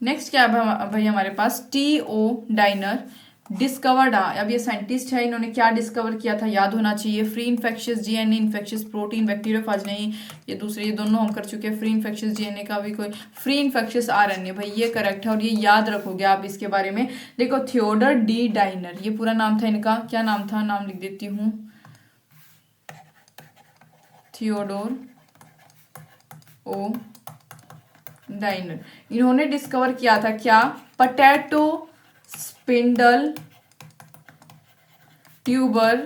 नेक्स्ट क्या है भाई हमारे पास, टी ओ डाइनर डिस्कवर्ड, अब ये साइंटिस्ट है, इन्होंने क्या डिस्कवर किया था याद होना चाहिए। Free infectious DNA, infectious protein, bacteriophage नहीं, ये दूसरे, ये दोनों हम कर चुके हैं। फ्री इन्फेक्शियस डीएनए का भी कोई, फ्री इन्फेक्शियस आरएनए, भाई ये करेक्ट है और ये याद रखोगे आप इसके बारे में। देखो थियोडर डी डाइनर, ये पूरा नाम था इनका, क्या नाम था, नाम लिख देती हूँ, थियोडोर ओ डाइनर। इन्होंने डिस्कवर किया था क्या, पोटैटो स्पिंडल ट्यूबर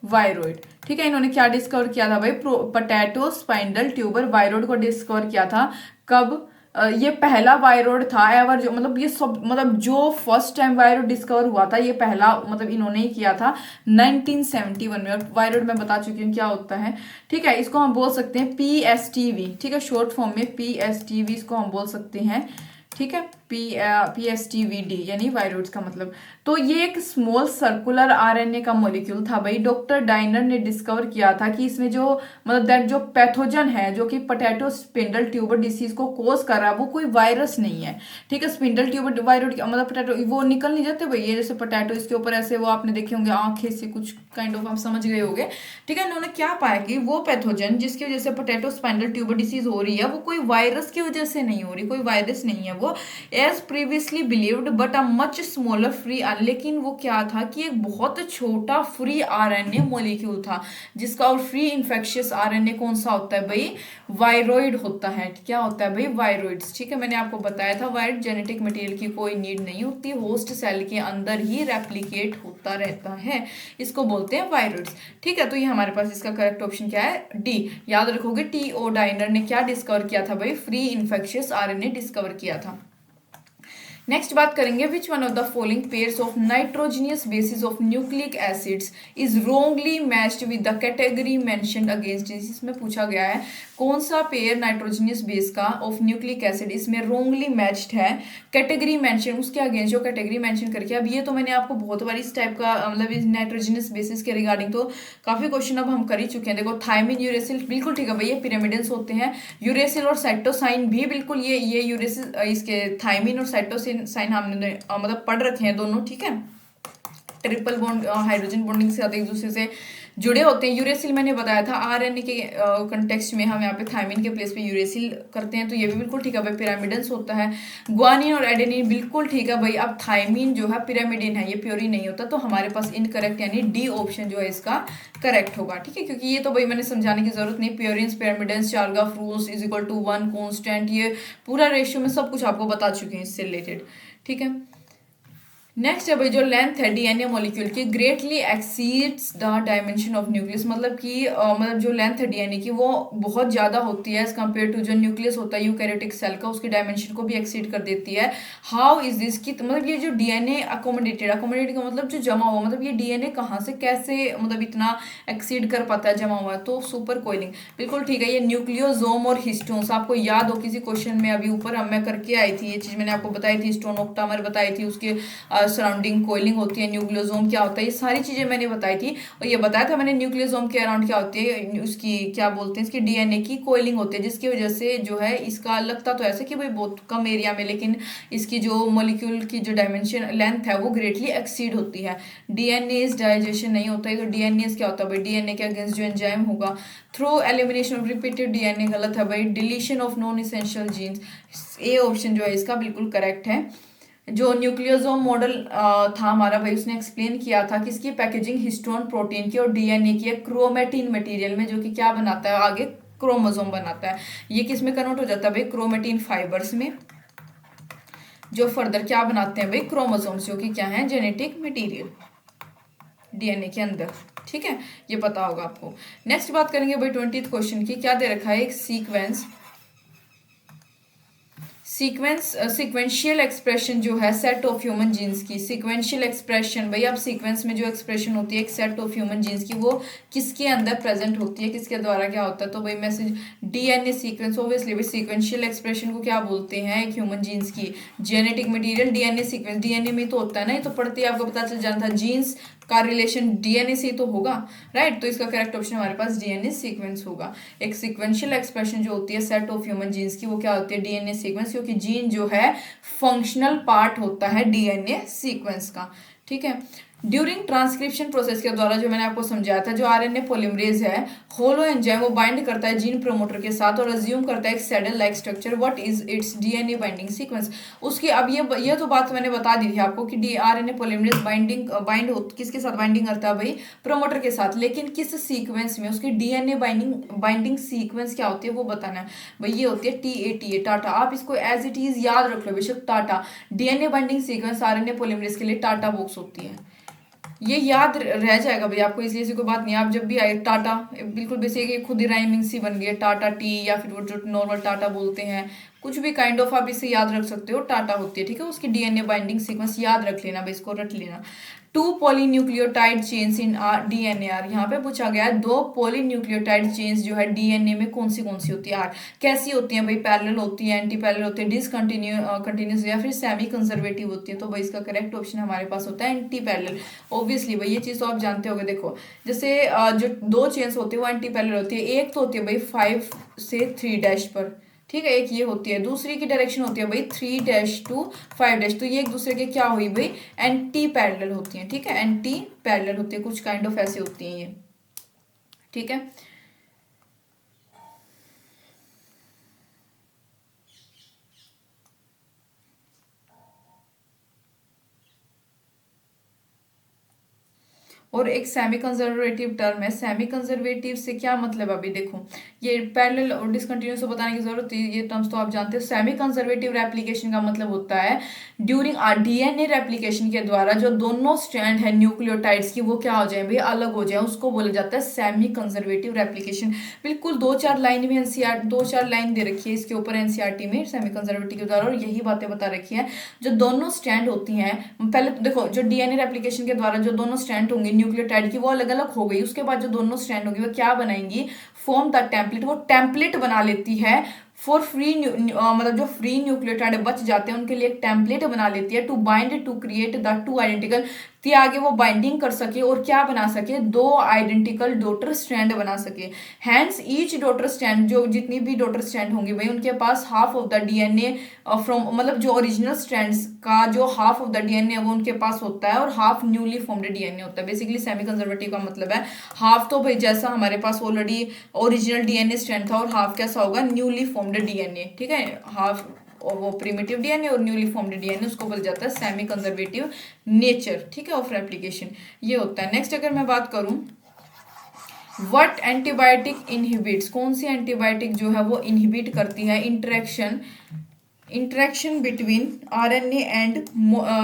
वायरॉइड। ठीक है, इन्होंने क्या डिस्कवर किया था भाई, पोटैटो स्पाइंडल ट्यूबर वायरॉइड को डिस्कवर किया था। कब, ये पहला वायरॉइड था एवर, जो मतलब ये सब, मतलब जो फर्स्ट टाइम वायरॉइड डिस्कवर हुआ था ये पहला, मतलब इन्होंने ही किया था 1971 में। और वायरॉइड मैं बता चुकी हूँ क्या होता है। ठीक है, इसको हम बोल सकते हैं PSTV। ठीक है, शॉर्ट फॉर्म में PSTV इसको हम बोल सकते हैं। ठीक है, PSTVD यानी वायरॉइड्स का मतलब। तो ये एक स्मॉल सर्कुलर आरएनए का मॉलिक्यूल था भाई। डॉक्टर डाइनर ने डिस्कवर किया था कि इसमें जो, मतलब दैट जो पैथोजन है जो कि पोटैटो स्पिंडल ट्यूबर डिसीज को कोज कर रहा है वो कोई वायरस नहीं है। ठीक है, स्पिंडल ट्यूबर वायरॉइड मतलब पोटैटो वो निकल नहीं जाते भाई, ये जैसे पोटैटो इसके ऊपर ऐसे वो आपने देखे होंगे आंखें से कुछ काइंड ऑफ, आप समझ गए होंगे। ठीक है, इन्होंने क्या पाया कि वो पैथोजन जिसकी वजह से पोटैटो स्पिंडल ट्यूबर डिसीज हो रही है वो कोई वायरस की वजह से नहीं हो रही, कोई वायरस नहीं है वो, as previously believed but a much smaller free. लेकिन वो क्या था कि एक बहुत छोटा फ्री आरएनए मॉलिक्यूल था जिसका, और फ्री इन्फेक्शियस आरएनए कौन सा होता है भाई, वायरॉइड होता है। क्या होता है भाई, वायरॉइड्स। ठीक है, मैंने आपको बताया था वायरॉइड जेनेटिक मटेरियल की कोई नीड नहीं होती, होस्ट सेल के अंदर ही रेप्लिकेट होता रहता है, इसको बोलते हैं वायरॉइड्स। ठीक है, तो ये हमारे पास इसका करेक्ट ऑप्शन क्या है, डी। याद रखोगे टीओ डाइनर ने क्या डिस्कवर किया था भाई, फ्री इन्फेक्शियस आरएनए डिस्कवर किया था। नेक्स्ट बात करेंगे, which one of the following pairs of nitrogenous bases of nucleic acids is wrongly matched with the category mentioned against. इसमें पूछा गया है कौन सा पेयर नाइट्रोजनियस बेस का ऑफ न्यूक्लिक एसिड इसमें रोंगली मैच्ड है, कैटेगरी मेंशन उसके अगेंस्ट जो कैटेगरी मेंशन करके। अब ये तो मैंने आपको बहुत बार इस टाइप का, मतलब इस नाइट्रोजनियस बेसिस के रिगार्डिंग तो काफी क्वेश्चन अब हम कर ही चुके हैं। देखो थायमिन, यूरेसिल, बिल्कुल ठीक है भाई, ये पिरामिडन्स होते हैं। यूरेसिल और साइटोसाइन भी बिल्कुल, ये यूरेसिल, इसके थायमिन और साइटोसिन साइन हमने मतलब पढ़ रखे हैं दोनों। ठीक है, ट्रिपल बॉन्ड हाइड्रोजन बॉन्डिंग से एक दूसरे से जुड़े होते हैं। यूरेसिल मैंने बताया था आरएनए के कंटेक्स्ट में हम यहाँ पे थायमिन के प्लेस पे यूरेसिल करते हैं, तो ये भी बिल्कुल ठीक है भाई, पिरामिडन्स होता है। ग्वानिन और एडेनिन बिल्कुल ठीक है भाई। अब थायमिन जो है पिरामिडिन है, ये प्योरिन नहीं होता, तो हमारे पास इनकरेक्ट यानी डी ऑप्शन जो है इसका करेक्ट होगा। ठीक है, क्योंकि ये तो भाई मैंने समझाने की जरूरत नहीं, purines, pyrimidines, Chargaff rules is equal to 1 constant, ये पूरा रेशियो में सब कुछ आपको बता चुके हैं इससे रिलेटेड। ठीक है, नेक्स्ट है भाई, जो लेंथ है डीएनए मॉलिक्यूल की greatly exceeds the dimension of nucleus. मतलब कि मतलब जो लेंथ है डीएनए की वो बहुत ज्यादा होती है एज कम्पेयर टू जो न्यूक्लियस होता है यूकैरियोटिक सेल का, उसकी डायमेंशन को भी एक्सीड कर देती है। हाउ इज दिस की, मतलब ये जो डीएनए अकोमोडेटेड, अकोमोडेटेड का मतलब जो जमा हुआ, मतलब ये डीएनए कहाँ से कैसे मतलब इतना एक्सीड कर पाता है जमा हुआ है, तो सुपर कोइलिंग बिल्कुल ठीक है। ये न्यूक्लियोसोम और हिस्टोन्स, आपको याद हो किसी क्वेश्चन में अभी ऊपर मैं करके आई थी, ये चीज मैंने आपको बताई थी, हिस्टोन ऑक्टामर बताई थी, उसके सराउंडिंग कोइलिंग होती है, न्यूक्लियोसोम क्या होता है, ये सारी चीजें मैंने बताई थी। और ये बताया था मैंने न्यूक्लियोसोम के अराउंड क्या होती है, उसकी क्या बोलते हैं, इसकी डीएनए की कोइलिंग होती है, जिसकी वजह से जो है इसका लगता तो ऐसे कि भाई बहुत कम एरिया में, लेकिन इसकी जो मॉलिक्यूल की जो डायमेंशन लेंथ है वो ग्रेटली एक्सीड होती है। डीएनए डाइजेशन नहीं होता है, तो डीएनए क्या होता है भाई, डीएनए के अगेंस्ट जो एंजाइम होगा through elimination of repeated DNA, गलत है भाई, deletion of non essential genes. A option जो है इसका बिल्कुल करेक्ट है। जो न्यूक्लियोसोम मॉडल था हमारा भाई, उसने एक्सप्लेन किया था कि इसकी पैकेजिंग हिस्टोन प्रोटीन की और डीएनए की क्रोमेटिन मटेरियल में, जो कि क्या बनाता है आगे, क्रोमोसोम बनाता है। ये किस में कन्वर्ट हो जाता है भाई, क्रोमेटिन फाइबर्स में, जो फर्दर क्या बनाते हैं भाई, क्रोमोसोम्स, जो कि क्या है जेनेटिक मटेरियल डीएनए के अंदर। ठीक है, ये पता होगा आपको। नेक्स्ट बात करेंगे भाई 20th क्वेश्चन की, क्या दे रखा है, एक सीक्वेंशियल एक्सप्रेशन जो है सेट ऑफ ह्यूमन जीन्स की। सीक्वेंशियल एक्सप्रेशन भाई, अब सीक्वेंस में जो एक्सप्रेशन होती है एक सेट ऑफ ह्यूमन जीन्स की, वो किसके अंदर प्रेजेंट होती है, किसके द्वारा क्या होता है, तो भाई मैसेज डीएनए सीक्वेंस। ऑब्वियसली भाई सीक्वेंशियल एक्सप्रेशन को क्या बोलते हैं, एक ह्यूमन जीन्स की genetic material DNA sequence, DNA में तो होता है ना, ये तो पढ़ते ही आपको पता चल जाता है, जीन्स का रिलेशन डीएनए से तो होगा, राइट। तो इसका करेक्ट ऑप्शन हमारे पास डीएनए सीक्वेंस होगा। एक सीक्वेंशियल एक्सप्रेशन जो होती है सेट ऑफ ह्यूमन जीन्स की, वो क्या होती है, डीएनए सीक्वेंस, क्योंकि क्योंकि जीन जो है फंक्शनल पार्ट होता है डीएनए सीक्वेंस का। ठीक है, ड्यूरिंग ट्रांसक्रिप्शन प्रोसेस के द्वारा जो मैंने आपको समझाया था, जो आरएनए पॉलीमरेज है होलो एंजाइम, वो बाइंड करता है जीन प्रमोटर के साथ और अज्यूम करता है एक saddle like structure. What is it's DNA binding sequence. उसकी अब ये तो बात मैंने बता दी थी आपको कि डी आरएनए पॉलीमरेज किसके साथ बाइंडिंग करता है भाई, प्रमोटर के साथ, लेकिन किस सीक्वेंस में, उसकी डीएनए बाइंडिंग सीक्वेंस क्या होती है वो बताना है भाई। ये होती है TA टाटा। आप इसको एज इट इज याद रख लो बेशक, Tata DNA binding sequence RNA polymerase के लिए टाटा बॉक्स होती है। ये याद रह जाएगा भाई आपको, इसलिए ऐसी कोई बात नहीं। आप जब भी आए टाटा, बिल्कुल बेसिक खुद ही राइमिंग सी बन गई है, टाटा टी, या फिर वो जो नॉर्मल टाटा बोलते हैं, कुछ भी काइंड ऑफ आप इसे याद रख सकते हो, टाटा होती है। ठीक है, उसकी डीएनए बाइंडिंग सीक्वेंस याद रख लेना भाई, इसको रट लेना। 2 polynucleotide chains in DNA are. यहाँ पे पूछा गया है 2 पॉलीन्यूक्लियोटाइड चेन्स जो है डीएनए में कौन सी होती है। आर कैसी होती है भाई, पैरेलल होती है, एंटी पैरेलल होती है, कंटिन्यूस या फिर सेमी कंजर्वेटिव होती है। तो भाई इसका करेक्ट ऑप्शन हमारे पास होता है एंटी पैरेलल। ऑब्वियसली भाई ये चीज तो आप जानते होगे। देखो जैसे जो 2 चेन्स होती है वो एंटी पैरेलल होती है। एक तो होती है भाई 5 से 3 पर, ठीक है, एक ये होती है। दूसरी की डायरेक्शन होती है भाई 3 to 5 तो ये एक दूसरे के क्या हुई भाई, एंटी पैरेलल होती हैं। ठीक है, एंटी पैरेलल होती है, कुछ काइंड ऑफ ऐसे होती हैं ये। ठीक है, और एक सेमी कंजर्वेटिव टर्म है। सेमी कंजर्वेटिव से क्या मतलब, अभी देखो ये पैरेलल और डिसकंटिन्यूस को बताने की जरूरत है, ये टर्म्स तो आप जानते हो। सेमी कंजर्वेटिव रेप्लिकेशन का मतलब होता है ड्यूरिंग डीएनए रेप्लिकेशन के द्वारा जो दोनों स्ट्रैंड है न्यूक्लियोटाइड्स की वो क्या हो जाए भाई, अलग हो जाए, उसको बोला जाता है सेमी कंजर्वेटिव रेप्लिकेशन। बिल्कुल 2-4 लाइन में एनसीआर 2-4 लाइन दे रखी है इसके ऊपर एनसीईआरटी में सेमी कंजर्वेटिव के द्वारा, और यही बातें बता रखी है। जो दोनों स्ट्रैंड होती हैं, पहले तो देखो जो डीएनए रेप्लिकेशन के द्वारा जो दोनों स्ट्रैंड होंगे न्यूक्लियोटाइड की वो अलग अलग हो गई, उसके बाद जो दोनों स्ट्रैंड होंगी वो क्या बनाएंगी, फॉर्म द टेम्पलेट, वो टेम्पलेट बना लेती है फॉर फ्री मतलब जो फ्री न्यूक्लियोटाइड बच जाते हैं उनके लिए एक टेम्पलेट बना लेती है to bind to create the 2 identical, कि आगे वो बाइंडिंग कर सके और क्या बना सके, 2 आइडेंटिकल डॉटर स्ट्रैंड बना सके। हैंस ईच डॉटर स्ट्रैंड, जो जितनी भी डॉटर स्ट्रैंड होंगी भाई उनके पास half of the DNA from, मतलब जो ओरिजिनल स्ट्रैंड्स का जो हाफ ऑफ द डीएनए वो उनके पास होता है और हाफ न्यूली फॉर्म्ड डीएनए होता है। बेसिकली सेमी कंजर्वेटिव का मतलब है हाफ तो भाई जैसा हमारे पास ऑलरेडी ओरिजिनल डीएनए स्ट्रैंड था, और हाफ कैसा होगा, न्यूली फॉर्म्ड डीएनए। ठीक है, हाफ और वो प्रिमिटिव डीएनए और न्यूली फॉर्म्ड डीएनए, उसको बोला जाता है सेमी कंजर्वेटिव नेचर। ठीक है, ऑफ रेप्लिकेशन ये होता है। नेक्स्ट अगर मैं बात करूं, व्हाट एंटीबायोटिक इनहिबिट्स, कौन सी एंटीबायोटिक जो है वो इनहिबिट करती है interaction between RNA and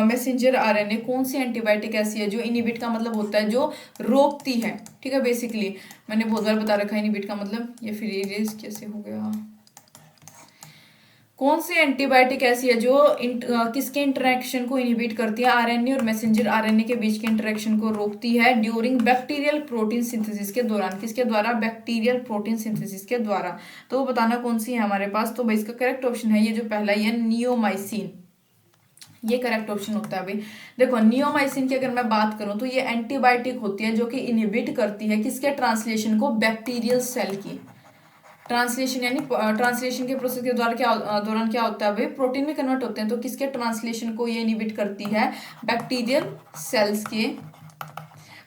messenger RNA. कौन सी एंटीबायोटिक ऐसी है जो इनहिबिट का मतलब होता है जो रोकती है। ठीक है, बेसिकली मैंने बहुत बार बता रखा है इनहिबिट का मतलब। ये फिर इरेज कैसे हो गया, कौन सी एंटीबायोटिक ऐसी है जो किसके इंटरेक्शन को इनहिबिट करती है, आरएनए और मैसेंजर आरएनए के बीच के इंटरेक्शन को रोकती है ड्यूरिंग बैक्टीरियल प्रोटीन सिंथेसिस के दौरान। किसके द्वारा, बैक्टीरियल प्रोटीन सिंथेसिस के द्वारा। तो वो बताना कौन सी है हमारे पास। तो भाई इसका करेक्ट ऑप्शन है ये जो पहला ही है, नियोमाइसिन। ये करेक्ट ऑप्शन होता है भाई। देखो नियोमाइसिन की अगर मैं बात करूं तो ये एंटीबायोटिक होती है जो कि इनहिबिट करती है किसके ट्रांसलेशन को, बैक्टीरियल सेल की ट्रांसलेशन, यानी ट्रांसलेशन के प्रोसेस के दौरान क्या होता है भाई, प्रोटीन में कन्वर्ट होते हैं। तो किसके ट्रांसलेशन को ये इनहिबिट करती है, बैक्टीरियल सेल्स के।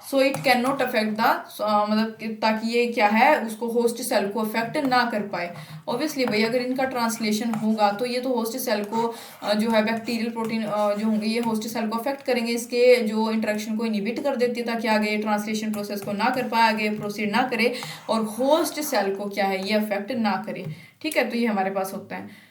So it can not affect the, मतलब ताकि ये क्या है उसको होस्ट सेल को अफेक्ट ना कर पाए। ऑब्वियसली भाई अगर इनका ट्रांसलेशन होगा तो ये तो होस्ट सेल को जो है बैक्टीरियल प्रोटीन जो होंगे ये होस्ट सेल को अफेक्ट करेंगे, इसके जो इंटरेक्शन को इनहिबिट कर देती है ताकि आगे ट्रांसलेशन प्रोसेस को ना कर पाए, आगे प्रोसीड ना करे और होस्ट सेल को क्या है ये अफेक्ट ना करे। ठीक है, तो ये हमारे पास होता है।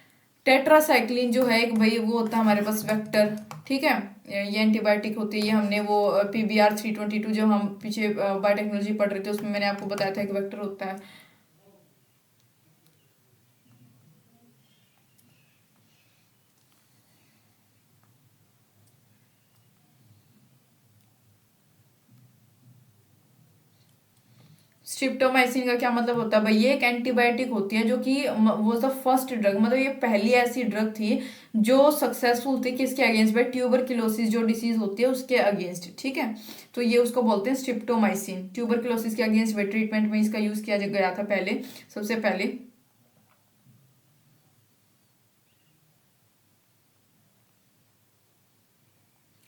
टेट्रासाइक्लिन जो है एक भाई वो होता है हमारे पास वेक्टर। ठीक है, ये एंटीबायोटिक होती है। ये हमने वो PBR 322 जो हम पीछे बायोटेक्नोलॉजी पढ़ रहे थे उसमें मैंने आपको बताया था एक वेक्टर होता है। स्ट्रिप्टोमाइसिन का क्या मतलब होता है भाई, ये एक एंटीबायोटिक होती है जो कि वो द फर्स्ट ड्रग, मतलब ये पहली ऐसी ड्रग थी जो सक्सेसफुल थी किसके अगेंस्ट भाई, ट्यूबरक्लोसिस जो डिसीज होती है उसके अगेंस्ट। ठीक है, तो ये उसको बोलते हैं स्ट्रिप्टोमाइसिन। ट्यूबरक्लोसिस के अगेंस्ट भाई ट्रीटमेंट में इसका यूज किया गया था पहले, सबसे पहले।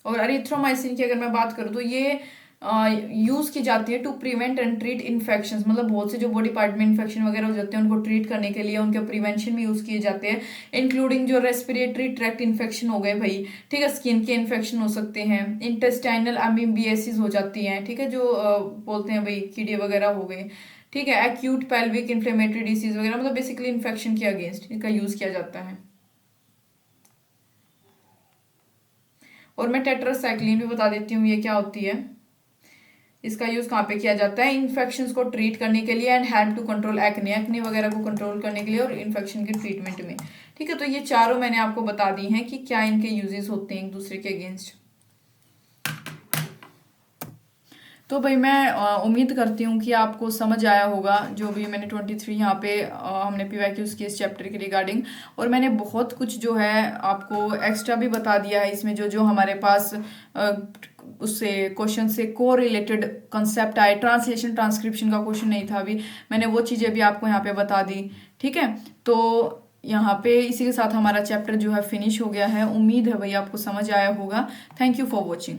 और एरिथ्रोमाइसिन की अगर मैं बात करूँ तो ये यूज की जाती है to prevent and treat infections, मतलब बहुत से जो बॉडी पार्ट में इन्फेक्शन वगैरह हो जाते हैं उनको ट्रीट करने के लिए, उनके प्रिवेंशन में यूज किए जाते हैं, इंक्लूडिंग जो रेस्पिरेटरी ट्रैक्ट इन्फेक्शन हो गए भाई, ठीक है, स्किन के इन्फेक्शन हो सकते हैं, इंटेस्टाइनल अमीबियासिस हो जाती हैं, ठीक है, जो बोलते हैं भाई कीड़े वगैरह हो गए, ठीक है, एक्यूट पेल्विक इन्फ्लेमेटरी डिसीज वगैरह, मतलब बेसिकली इन्फेक्शन के अगेंस्ट इनका यूज किया जाता है। और मैं टेट्रासाइक्लिन भी बता देती हूँ ये क्या होती है। इसका यूज कहाँ पे किया जाता है, इन्फेक्शंस को ट्रीट करने के लिए and help to control acne, acne वगैरह को कंट्रोल करने के लिए और इन्फेक्शन के ट्रीटमेंट में, ठीक है। तो ये चारों मैंने आपको बता दी हैं कि क्या इनके यूजेस होते हैं एक दूसरे के अगेंस्ट। तो भाई मैं उम्मीद करती हूँ कि आपको समझ आया होगा जो भी मैंने 23 यहाँ पे हमने पीवाईक्यूज की इस चैप्टर के रिगार्डिंग, और मैंने बहुत कुछ जो है आपको एक्स्ट्रा भी बता दिया है इसमें, जो जो हमारे पास उससे क्वेश्चन से को रिलेटेड कंसेप्ट आए, ट्रांसलेशन ट्रांसक्रिप्शन का क्वेश्चन नहीं था अभी, मैंने वो चीज़ें भी आपको यहाँ पे बता दी, ठीक है। तो यहाँ पे इसी के साथ हमारा चैप्टर जो है फिनिश हो गया है। उम्मीद है भाई आपको समझ आया होगा। Thank you for watching.